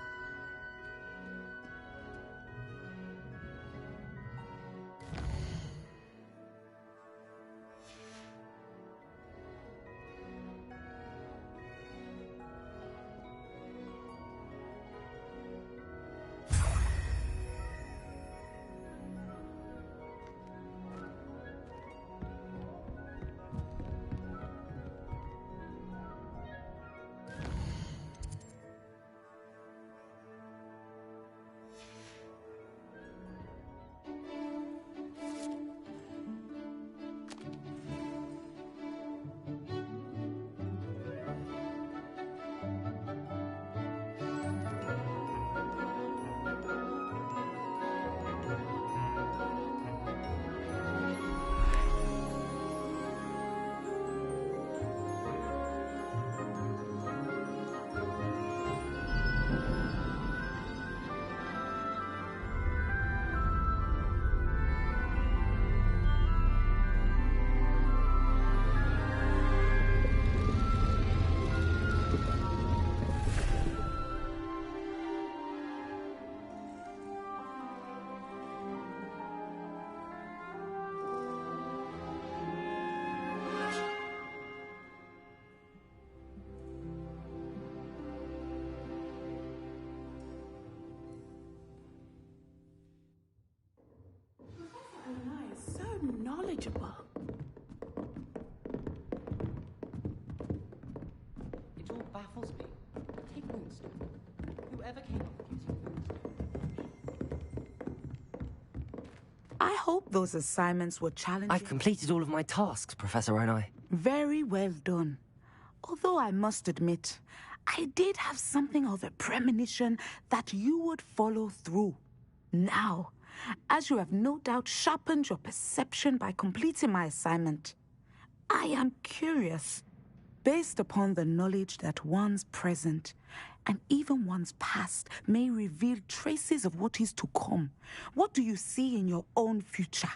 Speaker 8: Knowledgeable.
Speaker 1: It all baffles me. Take Winston. Whoever came up with using
Speaker 14: I hope those assignments were challenging.
Speaker 3: I've completed all of my tasks, Professor Onai.
Speaker 14: Very well done. Although I must admit, I did have something of a premonition that you would follow through. Now, as you have no doubt sharpened your perception by completing my assignment, I am curious, based upon the knowledge that one's present and even one's past may reveal traces of what is to come. What do you see in your own future?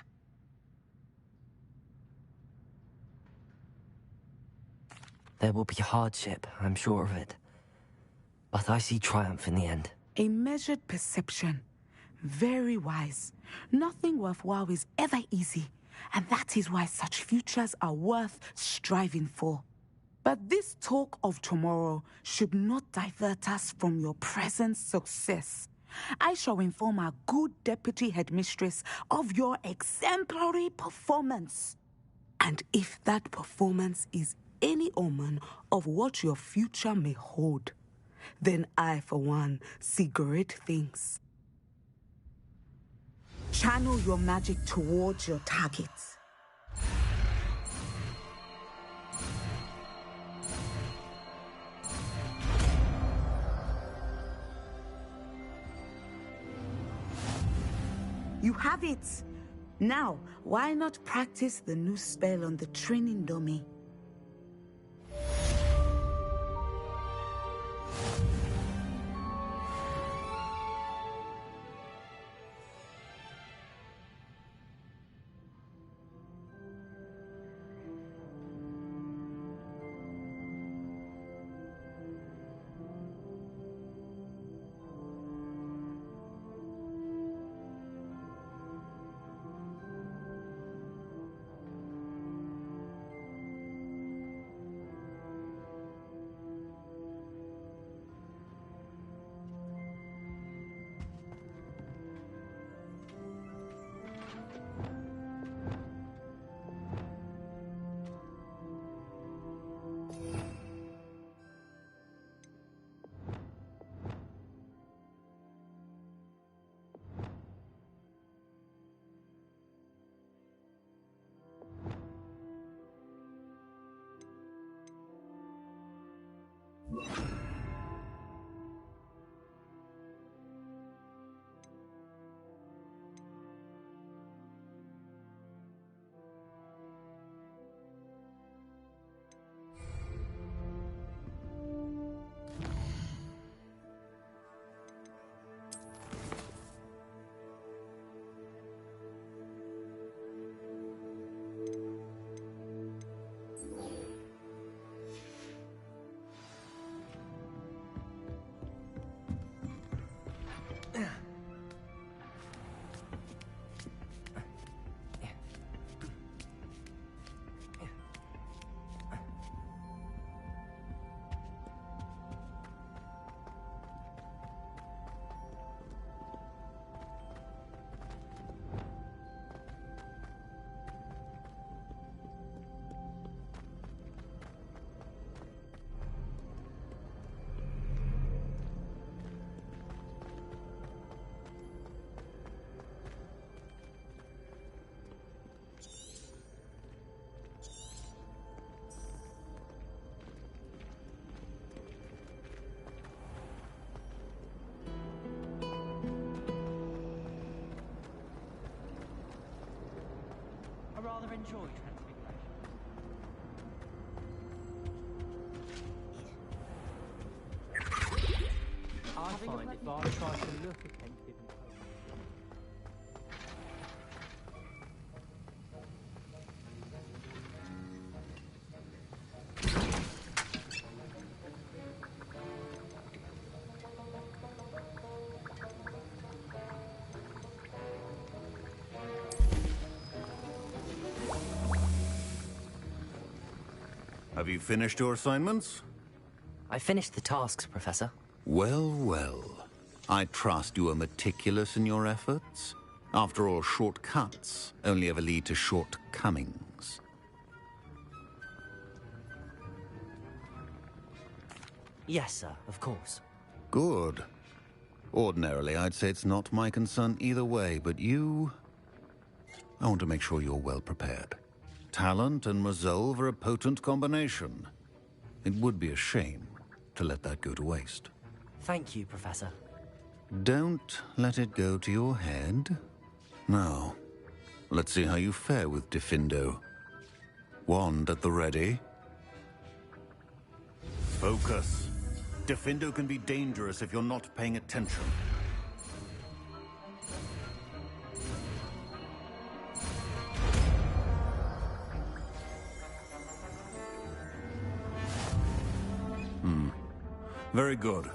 Speaker 3: There will be hardship, I'm sure of it. But I see triumph in the end.
Speaker 14: A measured perception. Very wise. Nothing worthwhile is ever easy, and that is why such futures are worth striving for. But this talk of tomorrow should not divert us from your present success. I shall inform our good deputy headmistress of your exemplary performance. And if that performance is any omen of what your future may hold, then I, for one, see great things. Channel your magic towards your targets. You have it! Now, why not practice the new spell on the training dummy?
Speaker 10: enjoy Transfiguration? I find if I try to look at Kent's hidden potion,
Speaker 5: Have you finished your assignments?
Speaker 3: I finished the tasks, Professor.
Speaker 5: Well, well. I trust you are meticulous in your efforts. After all, shortcuts only ever lead to shortcomings.
Speaker 3: Yes, sir, of course.
Speaker 5: Good. Ordinarily, I'd say it's not my concern either way, but you... I want to make sure you're well prepared. Talent and resolve are a potent combination. It would be a shame to let that go to waste.
Speaker 3: Thank you, Professor.
Speaker 5: Don't let it go to your head. Now, let's see how you fare with Diffindo. Wand at the ready. Focus. Diffindo can be dangerous if you're not paying attention. Very good.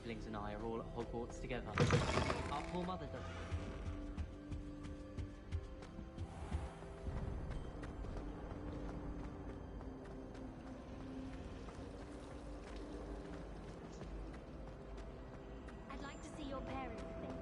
Speaker 1: siblings and I are all at Hogwarts together. Our poor mother does.
Speaker 6: I'd like to see your parents' faces.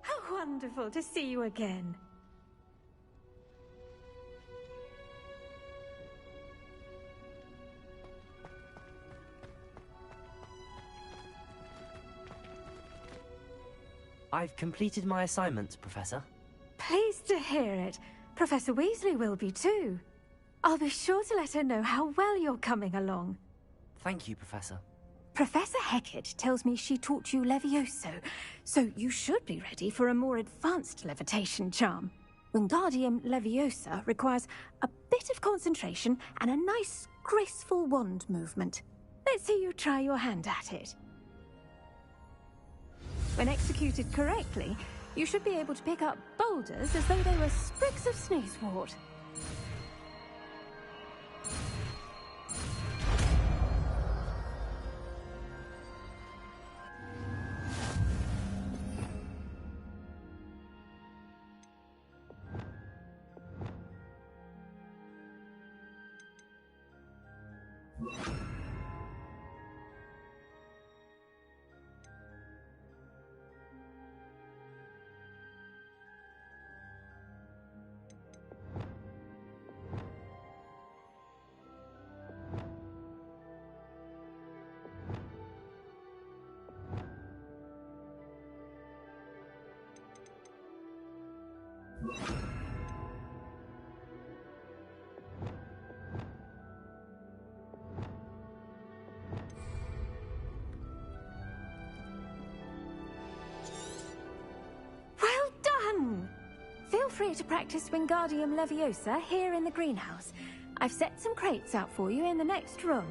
Speaker 4: How wonderful to see you again.
Speaker 3: I've completed my assignments, Professor.
Speaker 4: Pleased to hear it. Professor Weasley will be too. I'll be sure to let her know how well you're coming along.
Speaker 3: Thank you, Professor.
Speaker 4: Professor Hecat tells me she taught you Levioso, so you should be ready for a more advanced levitation charm. Wingardium Leviosa requires a bit of concentration and a nice, graceful wand movement. Let's see you try your hand at it. When executed correctly, you should be able to pick up boulders as though they were sprigs of sneezewort. Well done! Feel free to practice Wingardium Leviosa here in the greenhouse. I've set some crates out for you in the next room.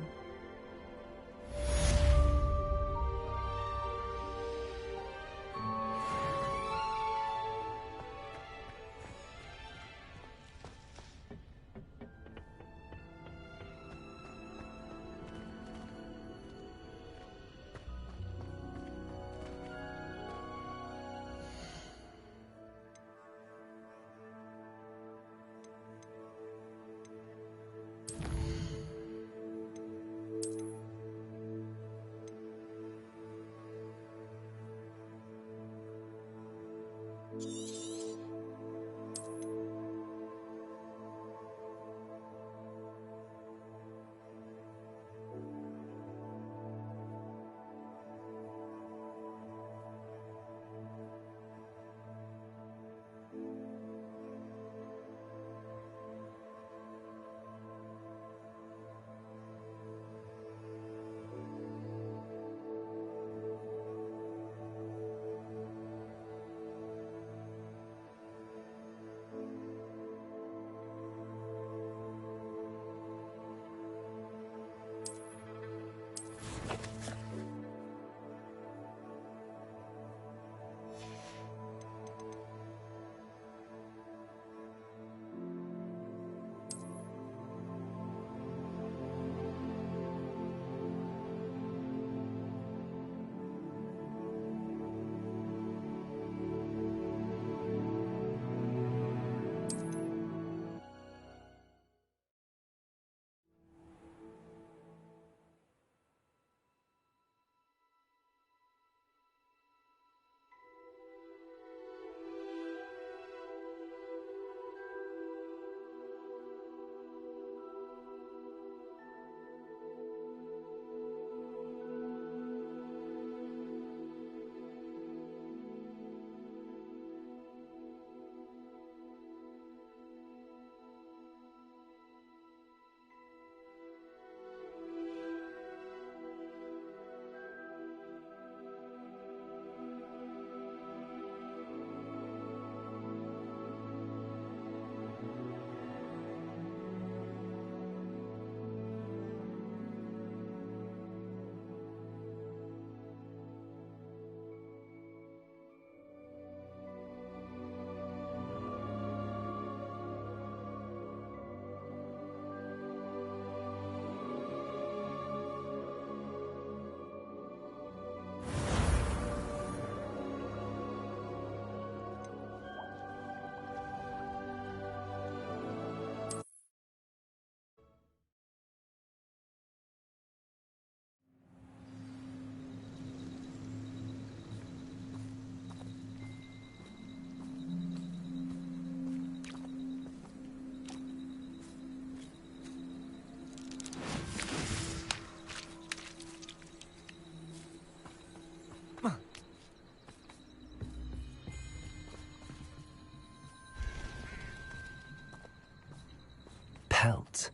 Speaker 3: pelt.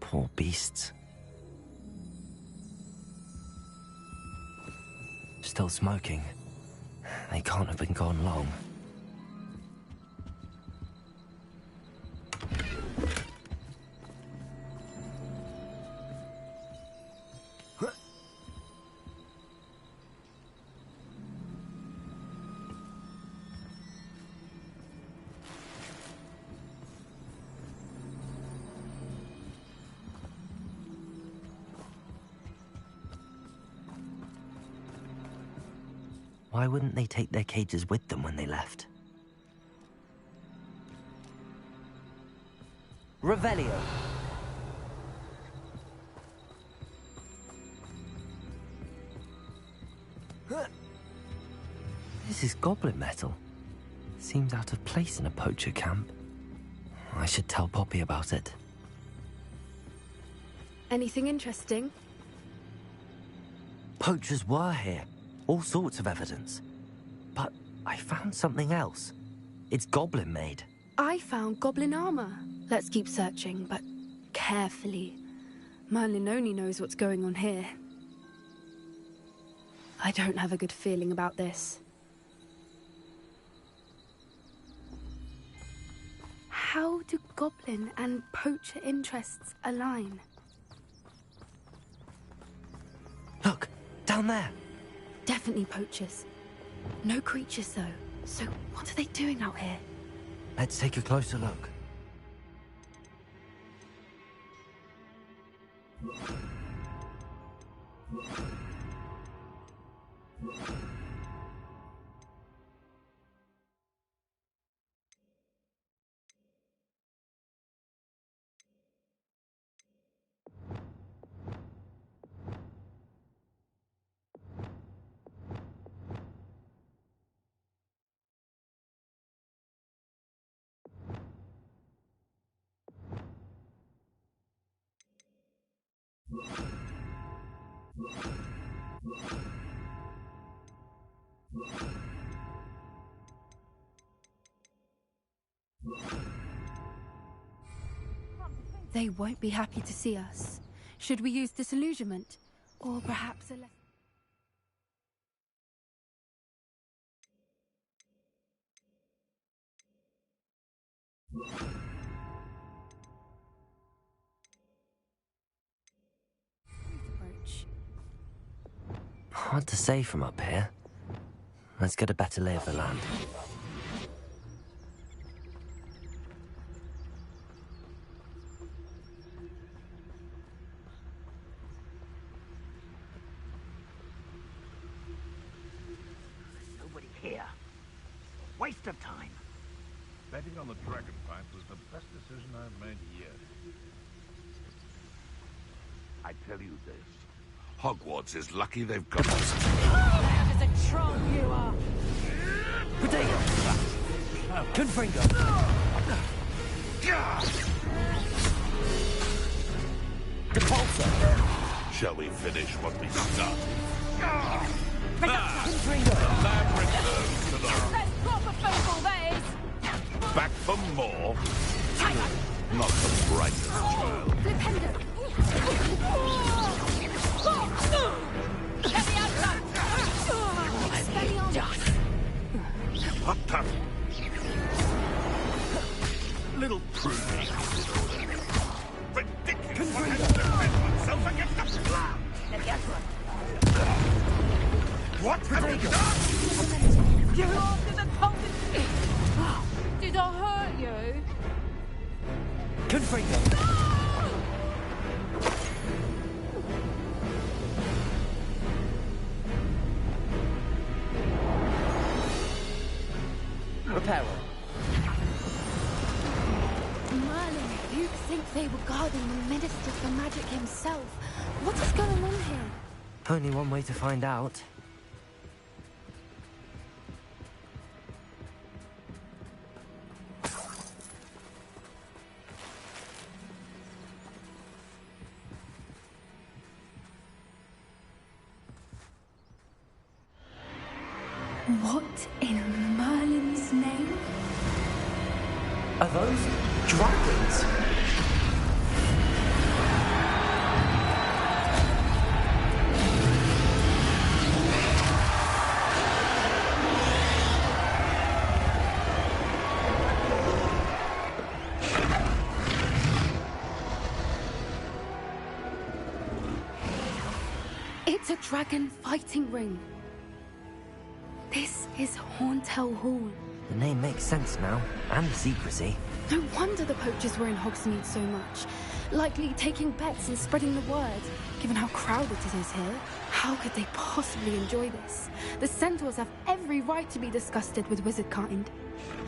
Speaker 3: Poor beasts. Still smoking. They can't have been gone long. Why wouldn't they take their cages with them when they left? Revelio. This is goblin metal. Seems out of place in a poacher camp. I should tell Poppy about it.
Speaker 15: Anything interesting?
Speaker 3: Poachers were here. All sorts of evidence. But I found something else. It's goblin-made.
Speaker 15: I found goblin armor. Let's keep searching, but carefully. Merlin only knows what's going on here. I don't have a good feeling about this. How do goblin and poacher interests align?
Speaker 3: Look, down there.
Speaker 15: Definitely poachers. No creatures, though. So what are they doing out here?
Speaker 3: Let's take a closer look.
Speaker 15: They won't be happy to see us. Should we use disillusionment? Or perhaps a less...
Speaker 3: Hard to say from up here. Let's get a better lay of the land.
Speaker 11: Nobody here. Waste of time.
Speaker 9: Betting on the dragon fight was the best decision I've made yet. I tell you this. Hogwarts is lucky they've got us.
Speaker 7: Loud as a troll you are!
Speaker 3: Potato! Confringo! Depulsor!
Speaker 9: Shall we finish what we started?
Speaker 3: Confringo!
Speaker 9: The lamb returns to the...
Speaker 7: Let's proper football, that is!
Speaker 9: Back for more? Not the brightest child.
Speaker 7: Flipendo! Let me out, son!
Speaker 9: What the... Little prude. Ridiculous! What has to defend oneself against the flood? What have you done?
Speaker 7: You're after the coldest... Did I hurt you?
Speaker 3: Confringo! Reparo.
Speaker 15: Merlin, you'd think they were guarding the Minister for Magic himself. What is going on here?
Speaker 3: Only one way to find out.
Speaker 15: What in Merlin's name?
Speaker 3: Are those dragons?
Speaker 15: It's a dragon fighting ring. This is Horntail Hall.
Speaker 3: The name makes sense now, and the secrecy.
Speaker 15: No wonder the poachers were in Hogsmeade so much. Likely taking bets and spreading the word. Given how crowded it is here, how could they possibly enjoy this? The centaurs have every right to be disgusted with wizard kind.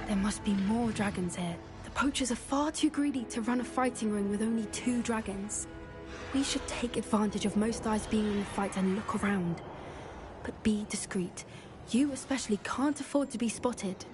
Speaker 15: There must be more dragons here. The poachers are far too greedy to run a fighting ring with only 2 dragons. We should take advantage of most eyes being in the fight and look around. But be discreet. You especially can't afford to be spotted.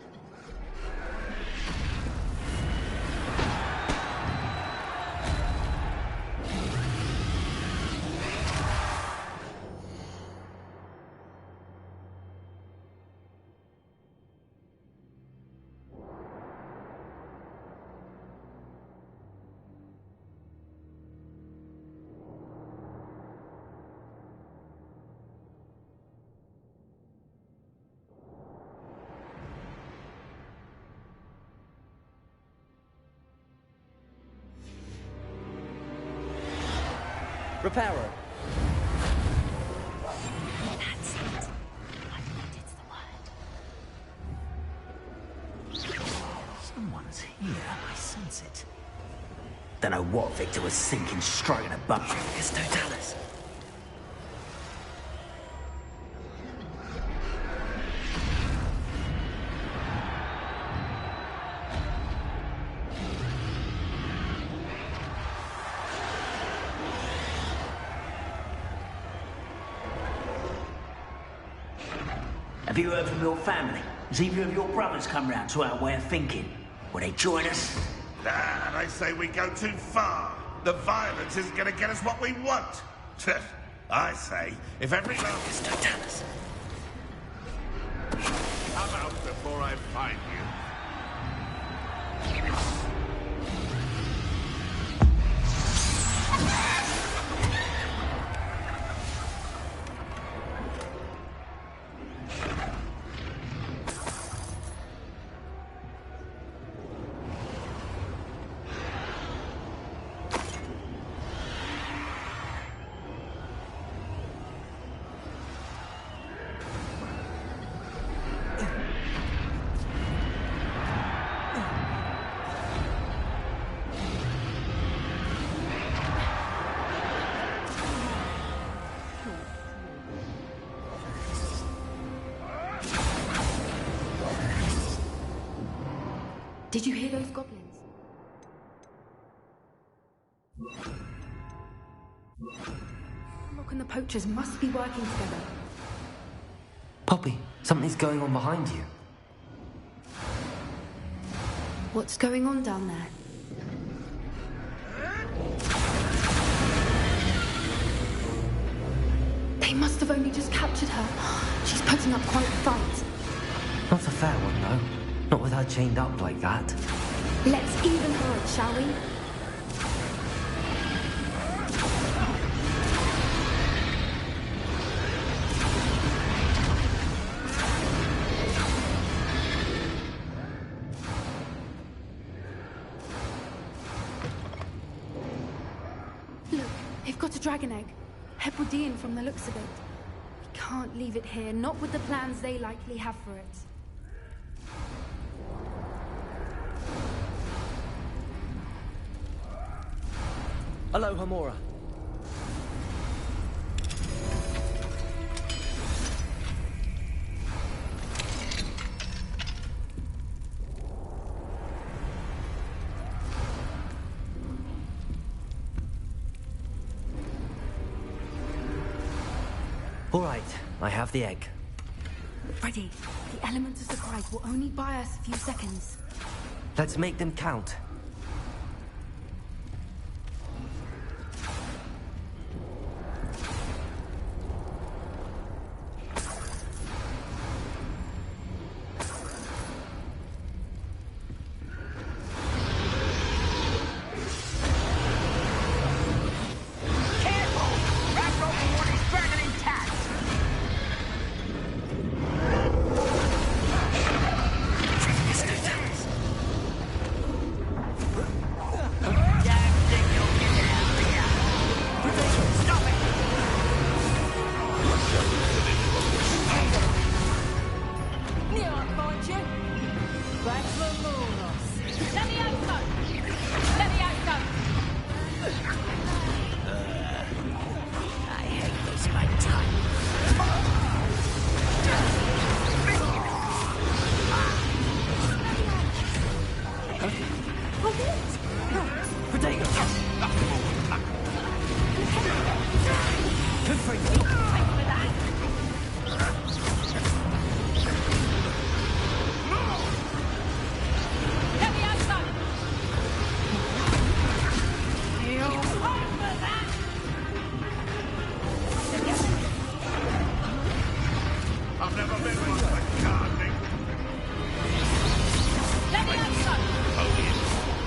Speaker 3: Reparo.
Speaker 13: That's it. I think it's the word.
Speaker 2: Someone's here. I sense it. Don't know what Victor was thinking, striking a butt.
Speaker 3: It's Totalis.
Speaker 2: Have you heard from your family? Has either of your brothers come round to our way of thinking? Will they join us?
Speaker 9: Nah, they say we go too far. The violence isn't going to get us what we want. I say, if every last...
Speaker 3: It's Totalis.
Speaker 9: Come out before I find you.
Speaker 15: Did you hear those goblins? Look, and the poachers must be working together.
Speaker 3: Poppy, something's going on behind you.
Speaker 15: What's going on down there? They must have only just captured her. She's putting up quite a fight.
Speaker 3: Not a fair one, though. Not with her chained up like that.
Speaker 15: Let's even her up, shall we? Look, they've got a dragon egg. Hebridean from the looks of it. We can't leave it here, not with the plans they likely have for it.
Speaker 3: Hello, Hamora. All right, I have the egg.
Speaker 15: Ready. The element of surprise will only buy us a few seconds.
Speaker 3: Let's make them count.
Speaker 7: Levioso! Levioso!
Speaker 2: I hate losing my time.
Speaker 3: Protego! Good for
Speaker 9: I've never been one for gardening.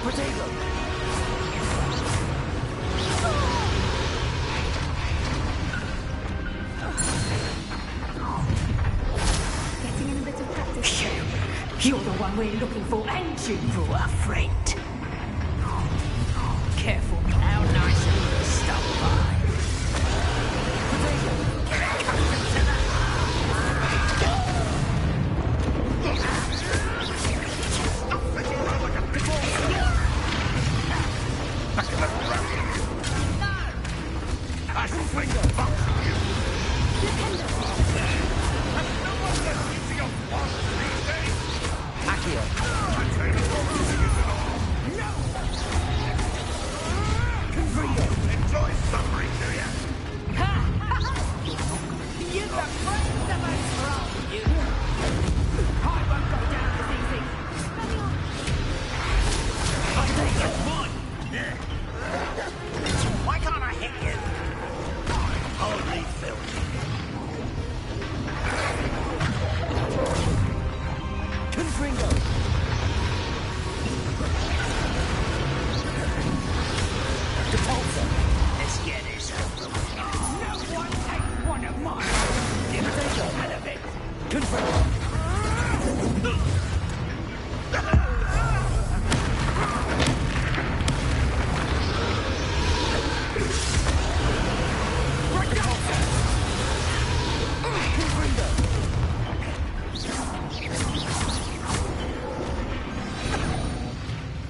Speaker 3: Protego!
Speaker 15: Getting in a bit of practice.
Speaker 16: You're the one we're looking for, and you brought a friend. Careful how nice of you to stop by. Get accustomed to that.
Speaker 9: I swing the box on you. No one listens to your boss these days.
Speaker 3: Accio.
Speaker 9: I tell you what, losing isn't all. No. Enjoy suffering, do ya?
Speaker 16: You're the friends of us wrong, you. I won't go down as easy.
Speaker 2: I think it's one. Why can't I hit you? Holy filth.
Speaker 3: Confringo! Depulso!
Speaker 2: Let's get this over with.
Speaker 16: No one takes one of mine.
Speaker 3: Protego!
Speaker 16: Out of it.
Speaker 3: Confringo!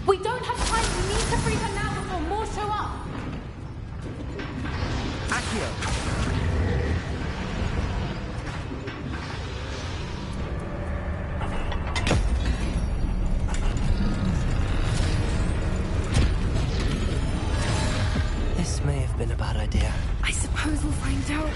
Speaker 15: We don't have time. We need to free her now before more show up.
Speaker 3: Accio! This may have been a bad idea.
Speaker 15: I suppose we'll find out.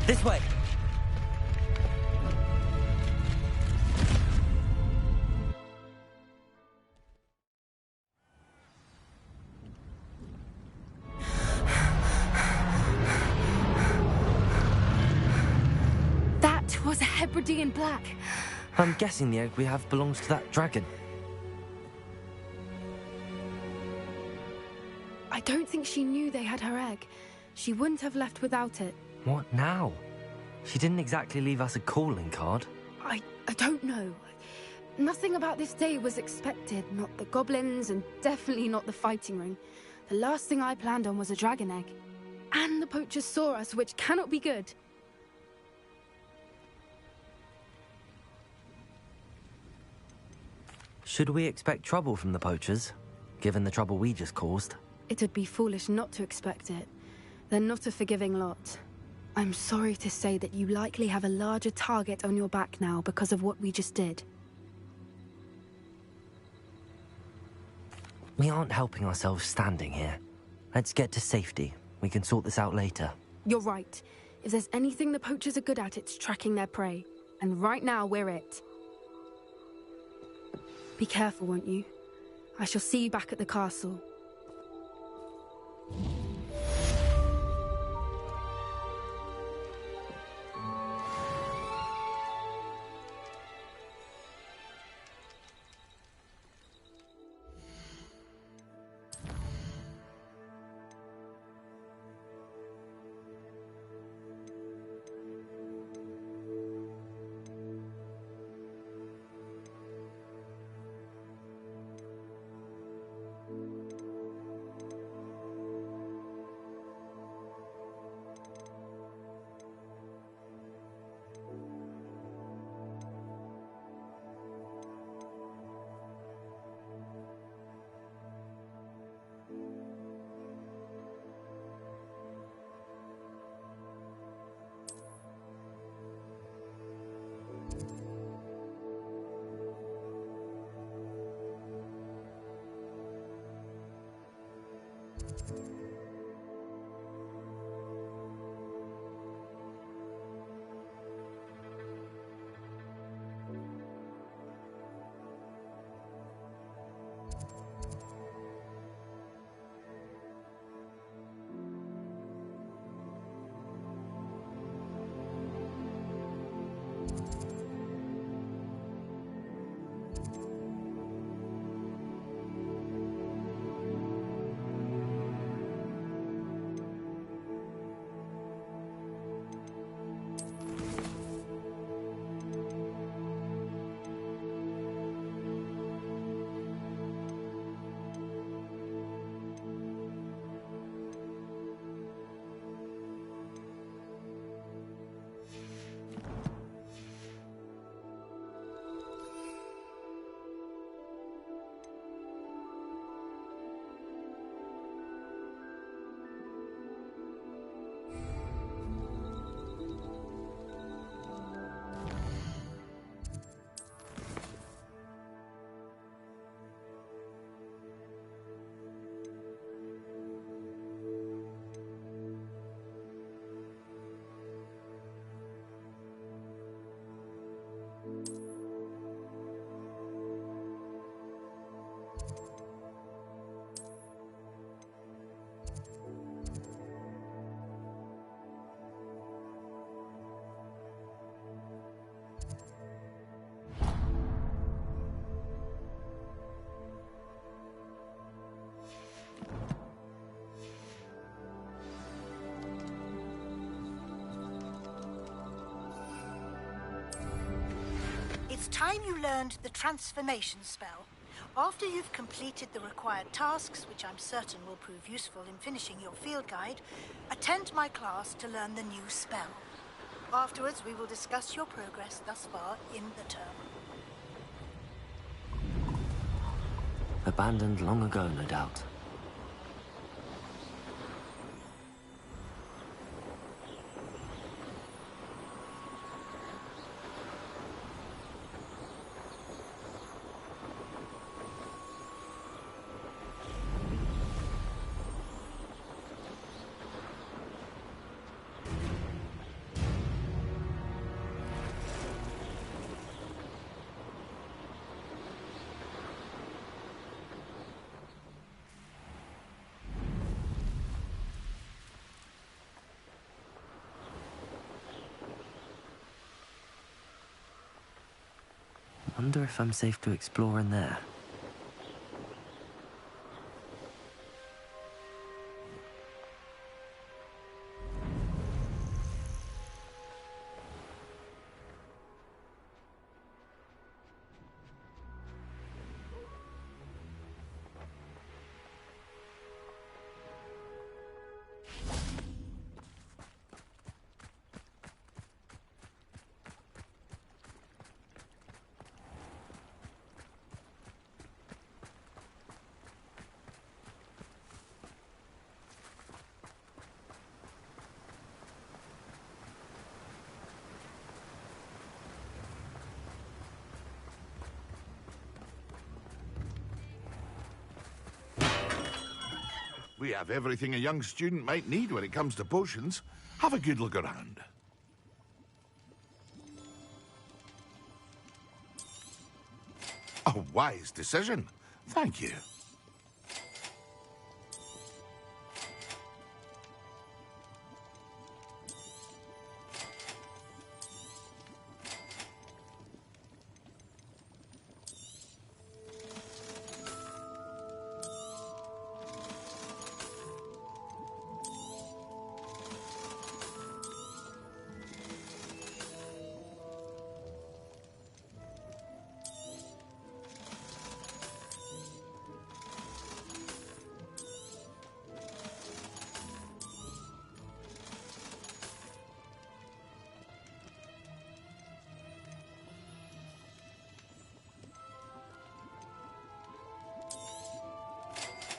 Speaker 3: This way!
Speaker 15: That was a Hebridean black.
Speaker 3: I'm guessing the egg we have belongs to that dragon.
Speaker 15: I don't think she knew they had her egg. She wouldn't have left without it.
Speaker 3: What now? She didn't exactly leave us a calling card.
Speaker 15: I don't know. Nothing about this day was expected. Not the goblins, and definitely not the fighting ring. The last thing I planned on was a dragon egg. And the poachers saw us, which cannot be good.
Speaker 3: Should we expect trouble from the poachers, given the trouble we just caused?
Speaker 15: It'd be foolish not to expect it. They're not a forgiving lot. I'm sorry to say that you likely have a larger target on your back now because of what we just did.
Speaker 3: We aren't helping ourselves standing here. Let's get to safety. We can sort this out later.
Speaker 15: You're right. If there's anything the poachers are good at, it's tracking their prey. And right now, we're it. Be careful, won't you? I shall see you back at the castle.
Speaker 17: It's time you learned the transformation spell. After you've completed the required tasks, which I'm certain will prove useful in finishing your field guide, attend my class to learn the new spell. Afterwards, we will discuss your progress thus far in the term.
Speaker 3: Abandoned long ago, no doubt. Wonder if I'm safe to explore in there.
Speaker 9: We have everything a young student might need when it comes to potions. Have a good look around. A wise decision. Thank you.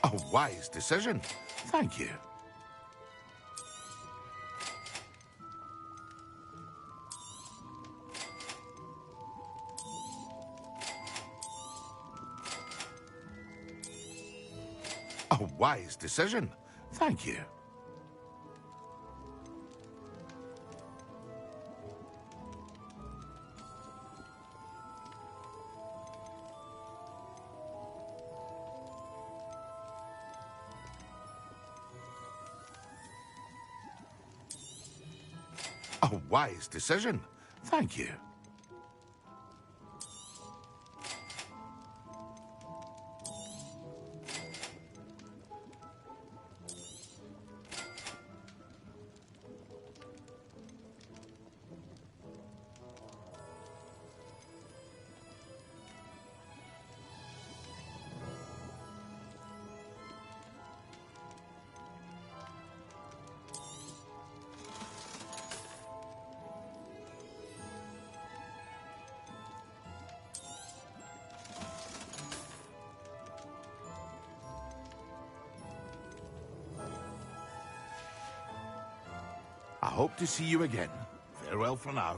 Speaker 9: A wise decision. Thank you. A wise decision. Thank you. A wise decision. Thank you. I hope to see you again. Farewell for now.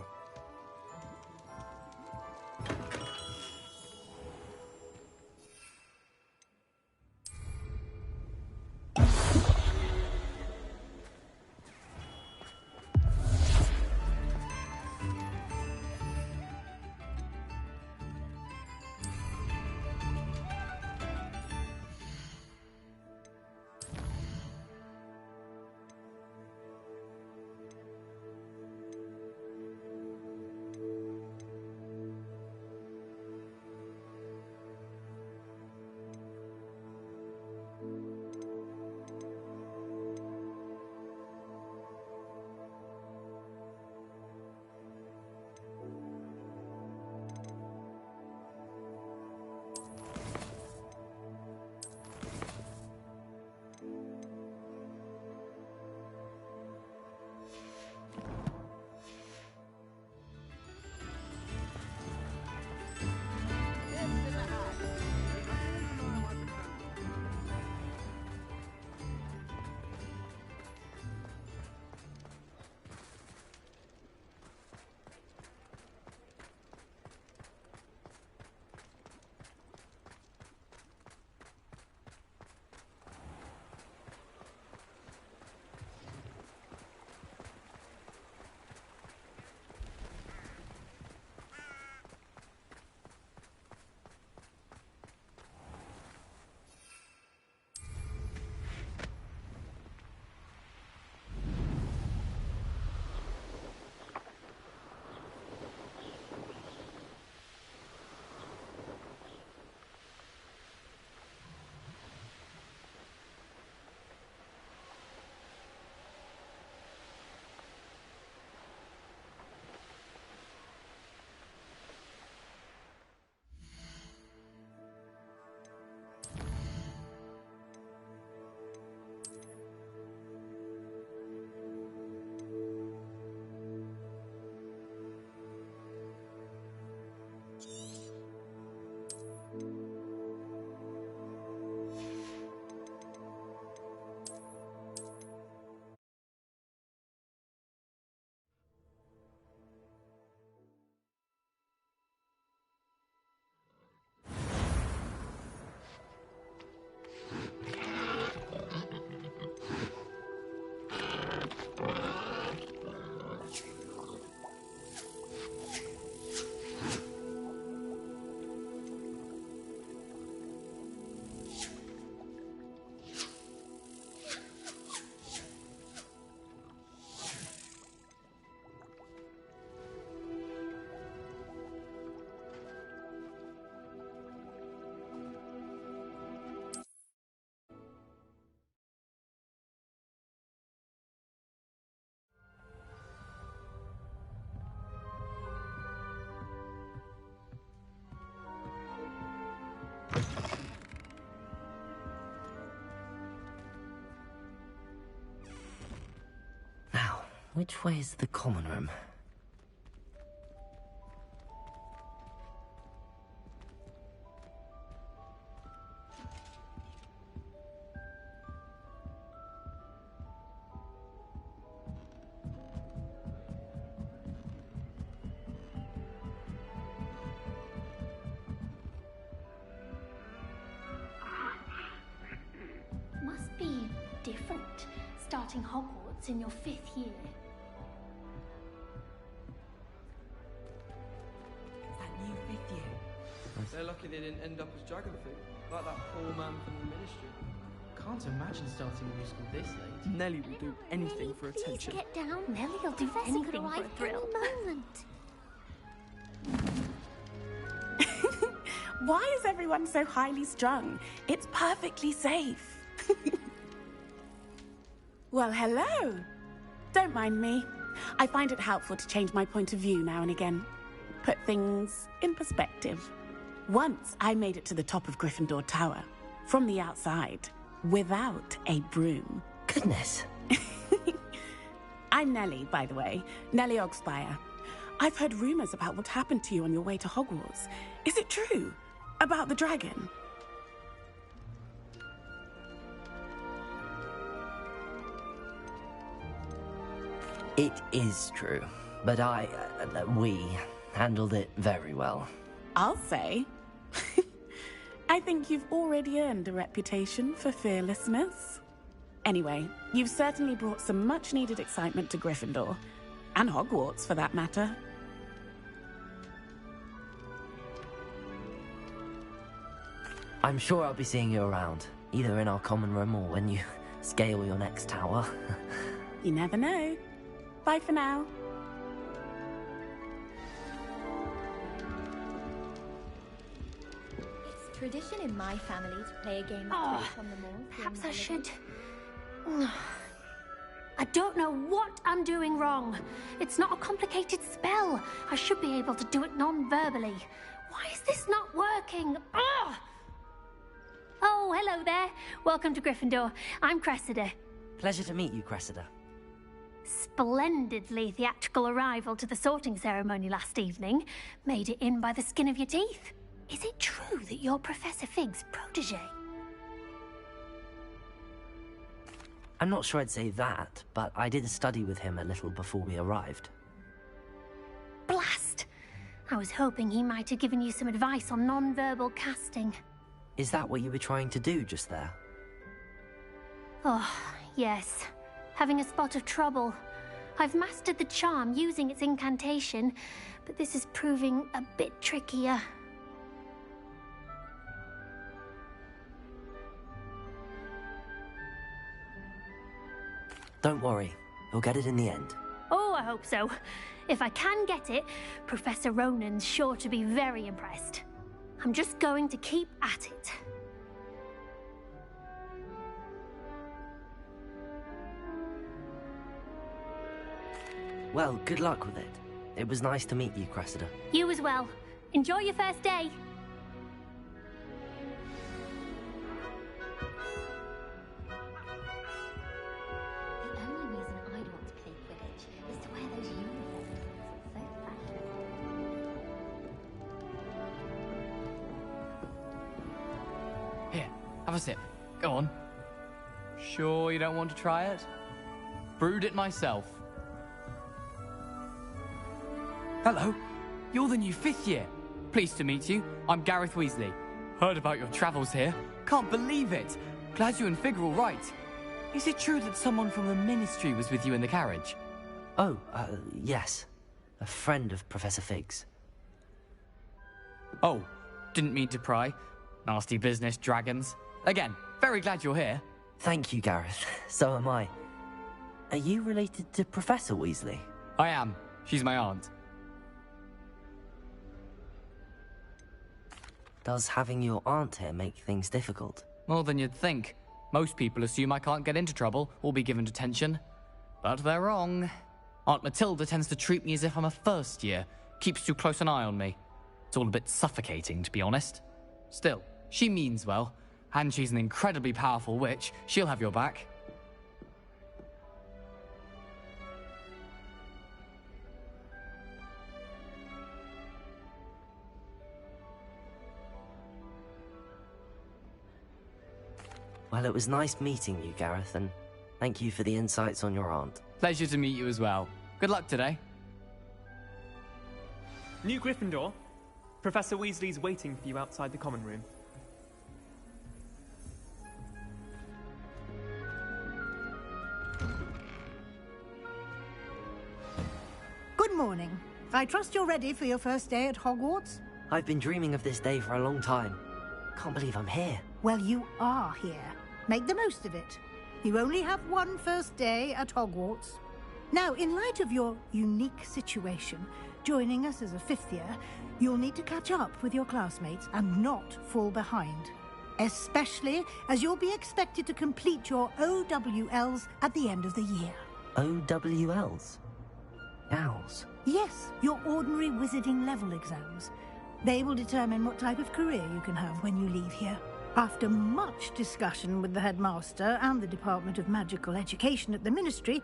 Speaker 3: Which way is the common room?
Speaker 18: Must be different, starting Hogwarts in your 5th year.
Speaker 12: That new 5th year.
Speaker 10: They're lucky they didn't end up as Dragonfig, like that poor man from the Ministry.
Speaker 1: Can't imagine starting a new school this late.
Speaker 10: Nelly will do anything for attention.
Speaker 18: Get down. Nelly will do anything for a thrill. Moment.
Speaker 14: Why is everyone so highly strung? It's perfectly safe. Well, hello. Don't mind me. I find it helpful to change my point of view now and again. Put things in perspective. Once I made it to the top of Gryffindor Tower, from the outside, without a broom.
Speaker 3: Goodness.
Speaker 14: I'm Nellie, by the way. Nellie Ogspire. I've heard rumors about what happened to you on your way to Hogwarts. Is it true? About the dragon?
Speaker 3: It is true, but we handled it very well.
Speaker 14: I'll say. I think you've already earned a reputation for fearlessness. Anyway, you've certainly brought some much-needed excitement to Gryffindor. And Hogwarts, for that matter.
Speaker 3: I'm sure I'll be seeing you around, either in our common room or when you scale your next tower.
Speaker 14: You never know. Bye for now.
Speaker 18: It's tradition in my family to play a game of Quidditch on the moor.
Speaker 6: Perhaps I should. I don't know what I'm doing wrong. It's not a complicated spell. I should be able to do it non-verbally. Why is this not working? Ugh! Oh, hello there. Welcome to Gryffindor. I'm Cressida.
Speaker 3: Pleasure to meet you, Cressida.
Speaker 6: Splendidly theatrical arrival to the sorting ceremony last evening. Made it in by the skin of your teeth. Is it true that you're Professor Fig's protege?
Speaker 3: I'm not sure I'd say that, but I did study with him a little before we arrived.
Speaker 6: Blast! I was hoping he might have given you some advice on non-verbal casting.
Speaker 3: Is that what you were trying to do just there?
Speaker 6: Oh, yes. Having a spot of trouble. I've mastered the charm using its incantation, but this is proving a bit trickier.
Speaker 3: Don't worry, you'll get it in the end.
Speaker 6: Oh, I hope so. If I can get it, Professor Ronan's sure to be very impressed. I'm just going to keep at it.
Speaker 3: Well, good luck with it. It was nice to meet you, Cressida.
Speaker 6: You as well. Enjoy your first day.
Speaker 18: The only reason I'd want to play Quidditch is to wear those uniforms. So fashionable.
Speaker 19: Here, have a sip. Go on. Sure you don't want to try it? Brewed it myself. Hello, you're the new 5th year. Pleased to meet you. I'm Gareth Weasley. Heard about your travels here. Can't believe it. Glad you and Fig are all right. Is it true that someone from the Ministry was with you in the carriage?
Speaker 3: Oh, yes. A friend of Professor Fig's.
Speaker 19: Oh, didn't mean to pry. Nasty business, dragons. Again, very glad you're here.
Speaker 3: Thank you, Gareth. So am I. Are you related to Professor Weasley?
Speaker 19: I am. She's my aunt.
Speaker 3: Does having your aunt here make things difficult?
Speaker 19: More than you'd think. Most people assume I can't get into trouble or be given detention. But they're wrong. Aunt Matilda tends to treat me as if I'm a first year. Keeps too close an eye on me. It's all a bit suffocating, to be honest. Still, she means well. And she's an incredibly powerful witch. She'll have your back.
Speaker 3: Well, it was nice meeting you, Gareth, and thank you for the insights on your aunt.
Speaker 19: Pleasure to meet you as well. Good luck today.
Speaker 10: New Gryffindor. Professor Weasley's waiting for you outside the common room.
Speaker 17: Good morning. I trust you're ready for your first day at Hogwarts?
Speaker 3: I've been dreaming of this day for a long time. Can't believe I'm here.
Speaker 17: Well, you are here. Make the most of it. You only have one first day at Hogwarts. Now, in light of your unique situation, joining us as a fifth year, you'll need to catch up with your classmates and not fall behind. Especially as you'll be expected to complete your OWLs at the end of the year.
Speaker 3: OWLs? Owls?
Speaker 17: Yes, your ordinary wizarding level exams. They will determine what type of career you can have when you leave here. After much discussion with the headmaster and the Department of Magical Education at the Ministry,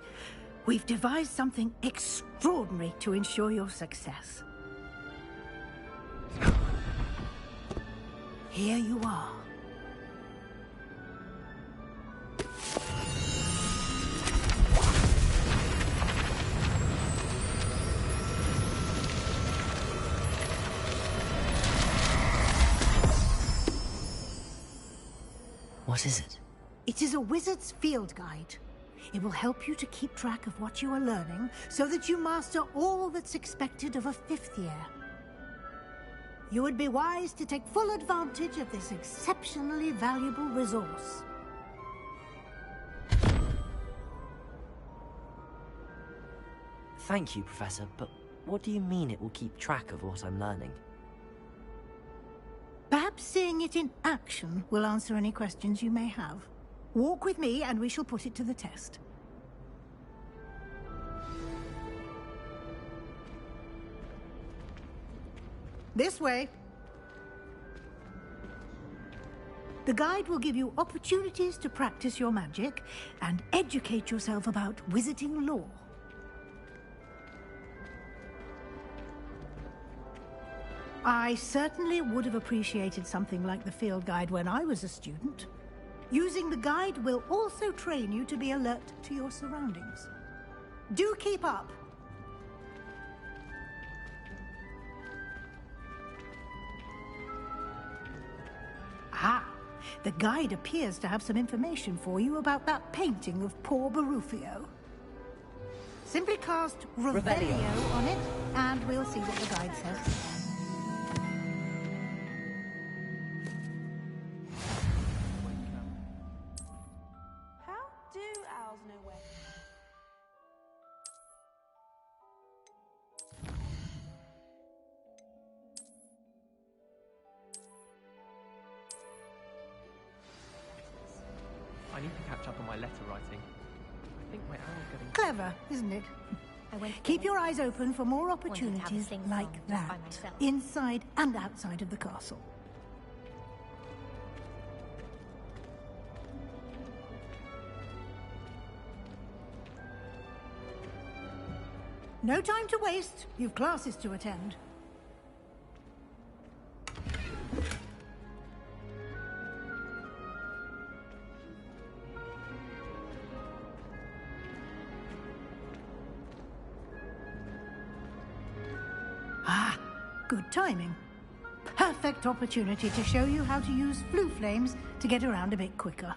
Speaker 17: we've devised something extraordinary to ensure your success. Here you are.
Speaker 3: What is it?
Speaker 17: It is a wizard's field guide. It will help you to keep track of what you are learning so that you master all that's expected of a fifth year. You would be wise to take full advantage of this exceptionally valuable resource.
Speaker 3: Thank you, Professor, but what do you mean it will keep track of what I'm learning?
Speaker 17: Perhaps seeing it in action will answer any questions you may have. Walk with me and we shall put it to the test. This way. The guide will give you opportunities to practice your magic and educate yourself about wizarding lore. I certainly would have appreciated something like the field guide when I was a student. Using the guide will also train you to be alert to your surroundings. Do keep up. Ah, the guide appears to have some information for you about that painting of poor Barufio. Simply cast Revelio on it, and we'll see what the guide says.
Speaker 10: I need to catch up on my letter writing. I think my hour's getting...
Speaker 17: Clever, isn't it? Keep your eyes open for more opportunities like that, inside and outside of the castle. No time to waste. You've classes to attend. Ah, good timing. Perfect opportunity to show you how to use flue flames to get around a bit quicker.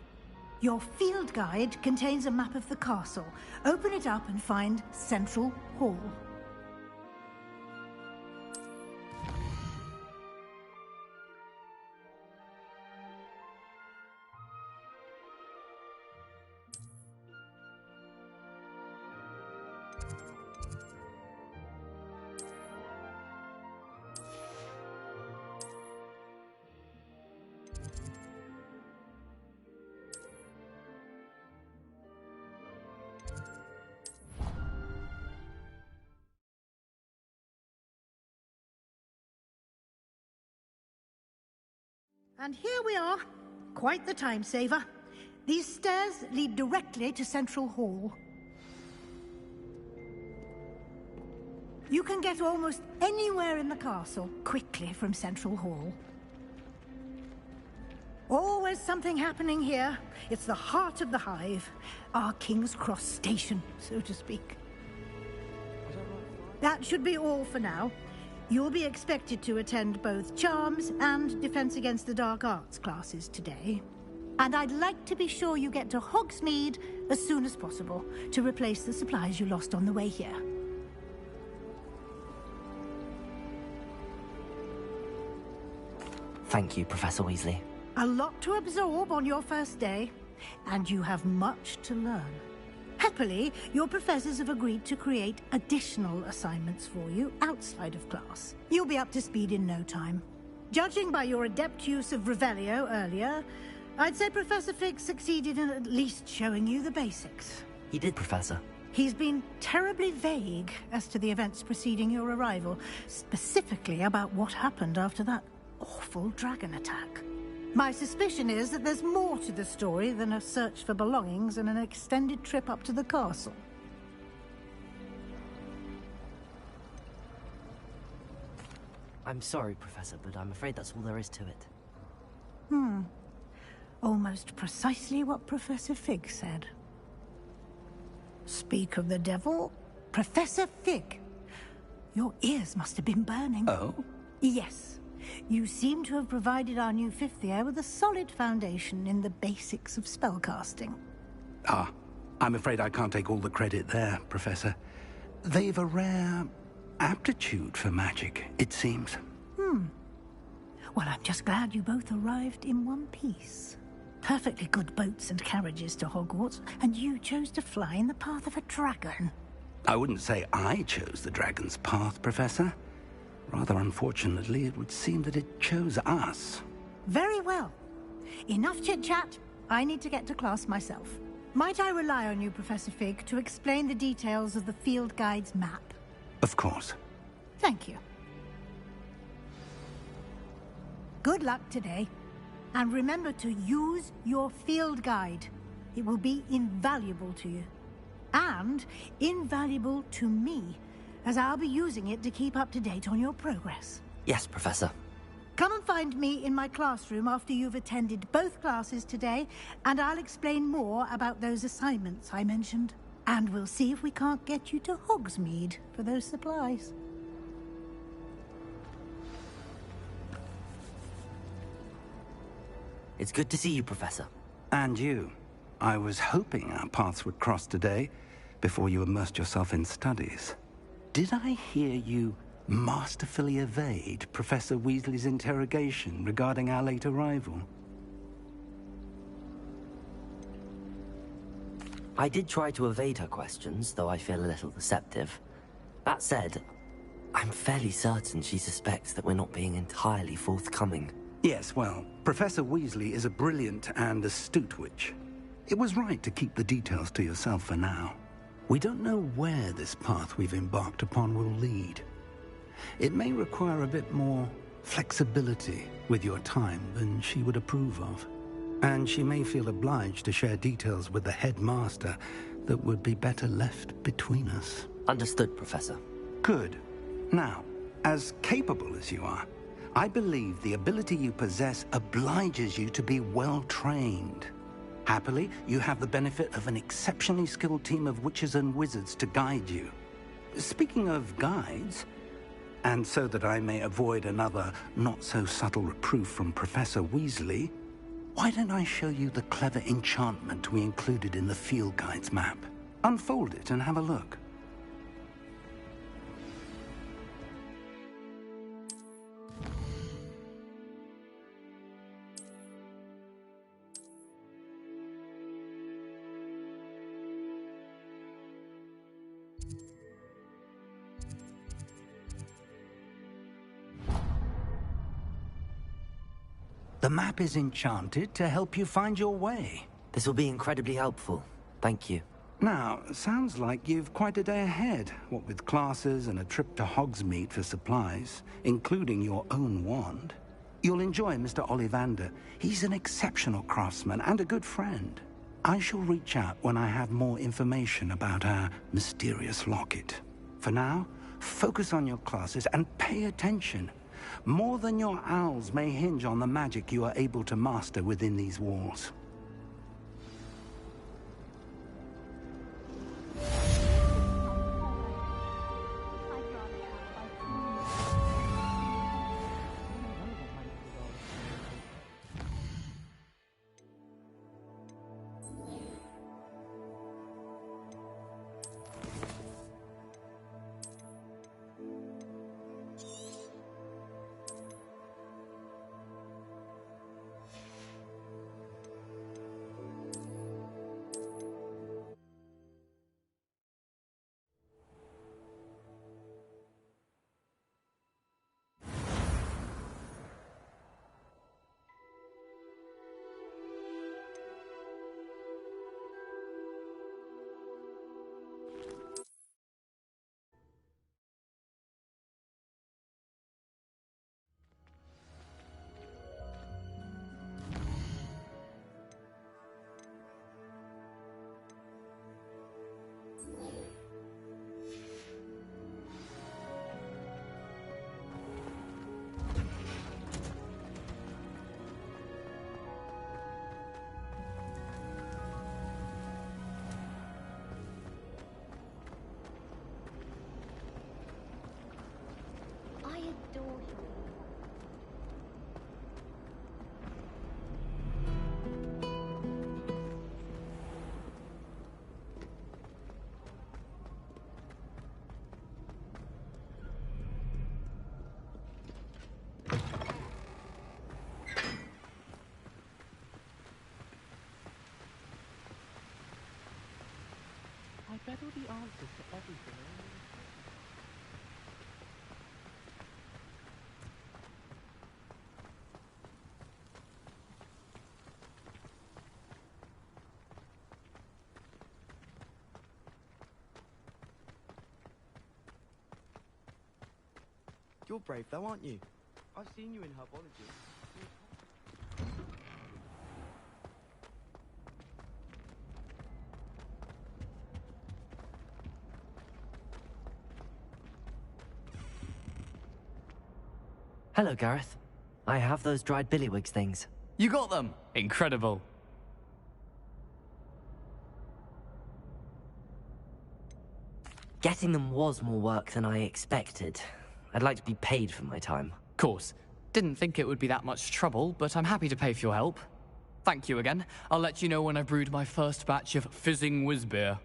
Speaker 17: Your field guide contains a map of the castle. Open it up and find Central Hall. And here we are. Quite the time saver. These stairs lead directly to Central Hall. You can get almost anywhere in the castle quickly from Central Hall. Always something happening here. It's the heart of the hive. Our King's Cross station, so to speak. That should be all for now. You'll be expected to attend both Charms and Defense Against the Dark Arts classes today. And I'd like to be sure you get to Hogsmeade as soon as possible to replace the supplies you lost on the way here.
Speaker 3: Thank you, Professor Weasley.
Speaker 17: A lot to absorb on your first day, and you have much to learn. Happily, your professors have agreed to create additional assignments for you outside of class. You'll be up to speed in no time. Judging by your adept use of Revelio earlier, I'd say Professor Fig succeeded in at least showing you the basics.
Speaker 3: He did, Professor.
Speaker 17: He's been terribly vague as to the events preceding your arrival, specifically about what happened after that awful dragon attack. My suspicion is that there's more to the story than a search for belongings and an extended trip up to the castle.
Speaker 3: I'm sorry, Professor, but I'm afraid that's all there is to it.
Speaker 17: Almost precisely what Professor Fig said. Speak of the devil, Professor Fig. Your ears must have been burning.
Speaker 20: Oh?
Speaker 17: Yes. You seem to have provided our new fifth year with a solid foundation in the basics of spellcasting.
Speaker 20: Ah, I'm afraid I can't take all the credit there, Professor. They've a rare aptitude for magic, it seems.
Speaker 17: Well, I'm just glad you both arrived in one piece. Perfectly good boats and carriages to Hogwarts, and you chose to fly in the path of a dragon.
Speaker 20: I wouldn't say I chose the dragon's path, Professor. Rather unfortunately, it would seem that it chose us.
Speaker 17: Very well. Enough chit-chat. I need to get to class myself. Might I rely on you, Professor Fig, to explain the details of the field guide's map?
Speaker 20: Of course.
Speaker 17: Thank you. Good luck today. And remember to use your field guide. It will be invaluable to you. And invaluable to me, as I'll be using it to keep up to date on your progress.
Speaker 3: Yes, Professor.
Speaker 17: Come and find me in my classroom after you've attended both classes today, and I'll explain more about those assignments I mentioned. And we'll see if we can't get you to Hogsmeade for those supplies.
Speaker 3: It's good to see you, Professor.
Speaker 20: And you. I was hoping our paths would cross today, before you immersed yourself in studies. Did I hear you masterfully evade Professor Weasley's interrogation regarding our late arrival?
Speaker 3: I did try to evade her questions, though I feel a little deceptive. That said, I'm fairly certain she suspects that we're not being entirely forthcoming.
Speaker 20: Yes, well, Professor Weasley is a brilliant and astute witch. It was right to keep the details to yourself for now. We don't know where this path we've embarked upon will lead. It may require a bit more flexibility with your time than she would approve of. And she may feel obliged to share details with the headmaster that would be better left between us.
Speaker 3: Understood, Professor.
Speaker 20: Good. Now, as capable as you are, I believe the ability you possess obliges you to be well-trained. Happily, you have the benefit of an exceptionally skilled team of witches and wizards to guide you. Speaking of guides, and so that I may avoid another not-so-subtle reproof from Professor Weasley, why don't I show you the clever enchantment we included in the field guide's map? Unfold it and have a look. The map is enchanted to help you find your way.
Speaker 3: This will be incredibly helpful. Thank you.
Speaker 20: Now, sounds like you've quite a day ahead, what with classes and a trip to Hogsmeade for supplies, including your own wand. You'll enjoy Mr. Ollivander. He's an exceptional craftsman and a good friend. I shall reach out when I have more information about our mysterious locket. For now, focus on your classes and pay attention. More than your owls may hinge on the magic you are able to master within these walls.
Speaker 6: I adore him.
Speaker 10: I bet all the answers to everything are in this.
Speaker 21: You're brave though, aren't you? I've seen you in herbology.
Speaker 3: Hello, Gareth. I have those dried billywigs things.
Speaker 19: You got them! Incredible.
Speaker 3: Getting them was more work than I expected. I'd like to be paid for my time.
Speaker 19: Course. Didn't think it would be that much trouble, but I'm happy to pay for your help. Thank you again. I'll let you know when I've brewed my first batch of fizzing whiz-beer.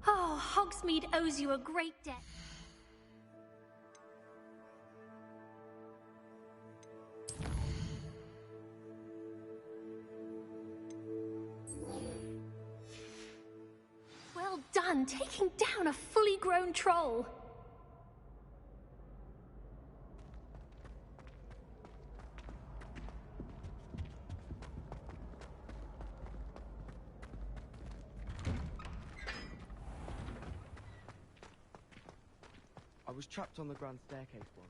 Speaker 18: Oh, Hogsmeade owes you a great debt. Well done, taking down a fully grown troll.
Speaker 21: I was trapped on the grand staircase once.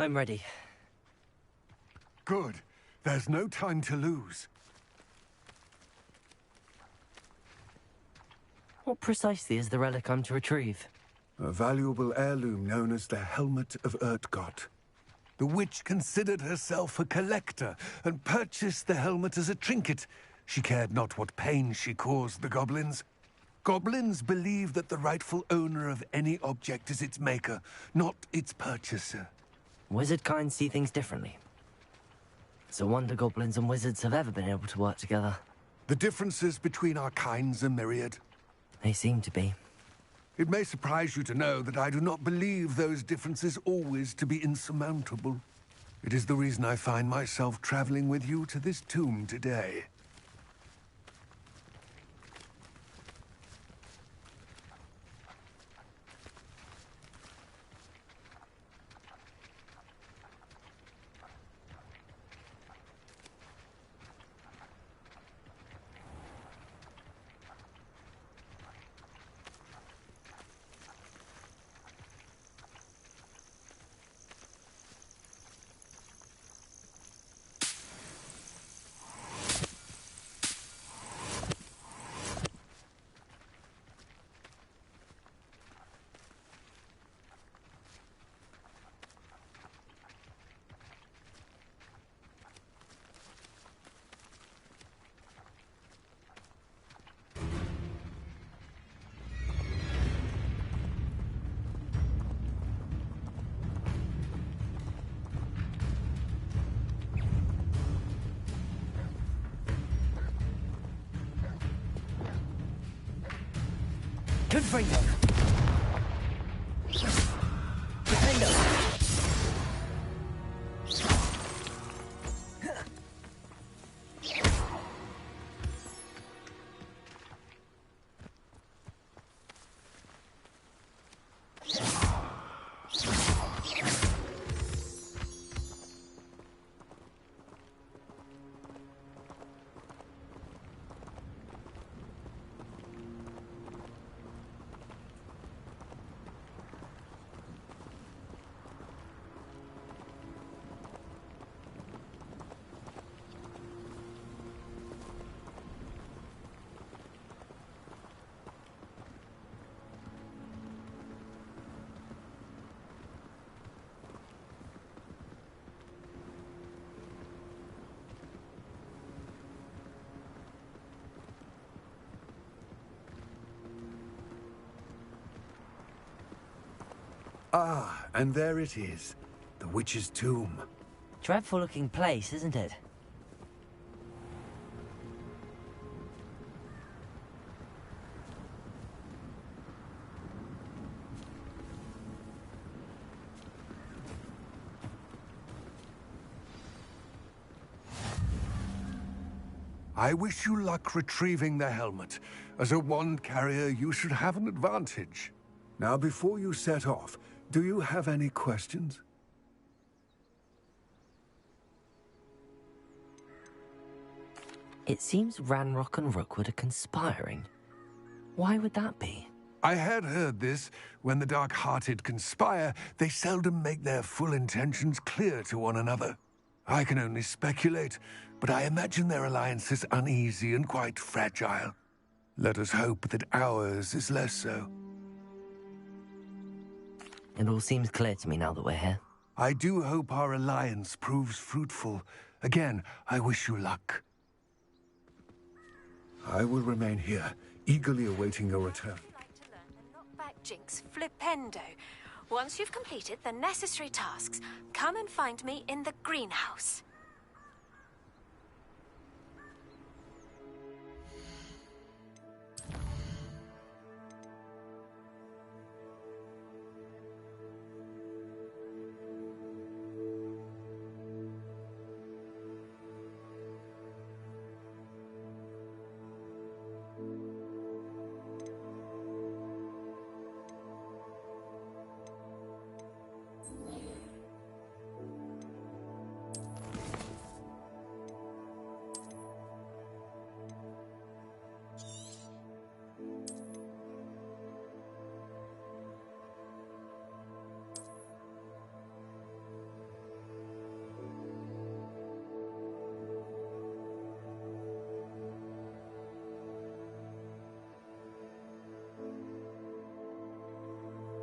Speaker 3: I'm ready.
Speaker 8: Good. There's no time to lose.
Speaker 3: What precisely is the relic I'm to retrieve?
Speaker 8: A valuable heirloom known as the Helmet of Urtgott. The witch considered herself a collector and purchased the helmet as a trinket. She cared not what pain she caused the goblins. Goblins believe that the rightful owner of any object is its maker, not its purchaser.
Speaker 3: Wizard kind see things differently. It's a wonder goblins and wizards have ever been able to work together.
Speaker 8: The differences between our kinds are myriad.
Speaker 3: They seem to be.
Speaker 8: It may surprise you to know that I do not believe those differences always to be insurmountable. It is the reason I find myself traveling with you to this tomb today.
Speaker 3: Confringo! Defendo!
Speaker 8: Ah, and there it is. The witch's tomb.
Speaker 3: Dreadful looking place, isn't it?
Speaker 8: I wish you luck retrieving the helmet. As a wand carrier, you should have an advantage. Now, before you set off, do you have any questions?
Speaker 3: It seems Ranrock and Rookwood are conspiring. Why would that be?
Speaker 8: I had heard this. When the dark-hearted conspire, they seldom make their full intentions clear to one another. I can only speculate, but I imagine their alliance is uneasy and quite fragile. Let us hope that ours is less so.
Speaker 3: It all seems clear to me now that we're here.
Speaker 8: I do hope our alliance proves fruitful. Again, I wish you luck. I will remain here, eagerly awaiting your return.
Speaker 4: Back Jinx Flipendo. Once you've completed the necessary tasks, come and find me in the greenhouse.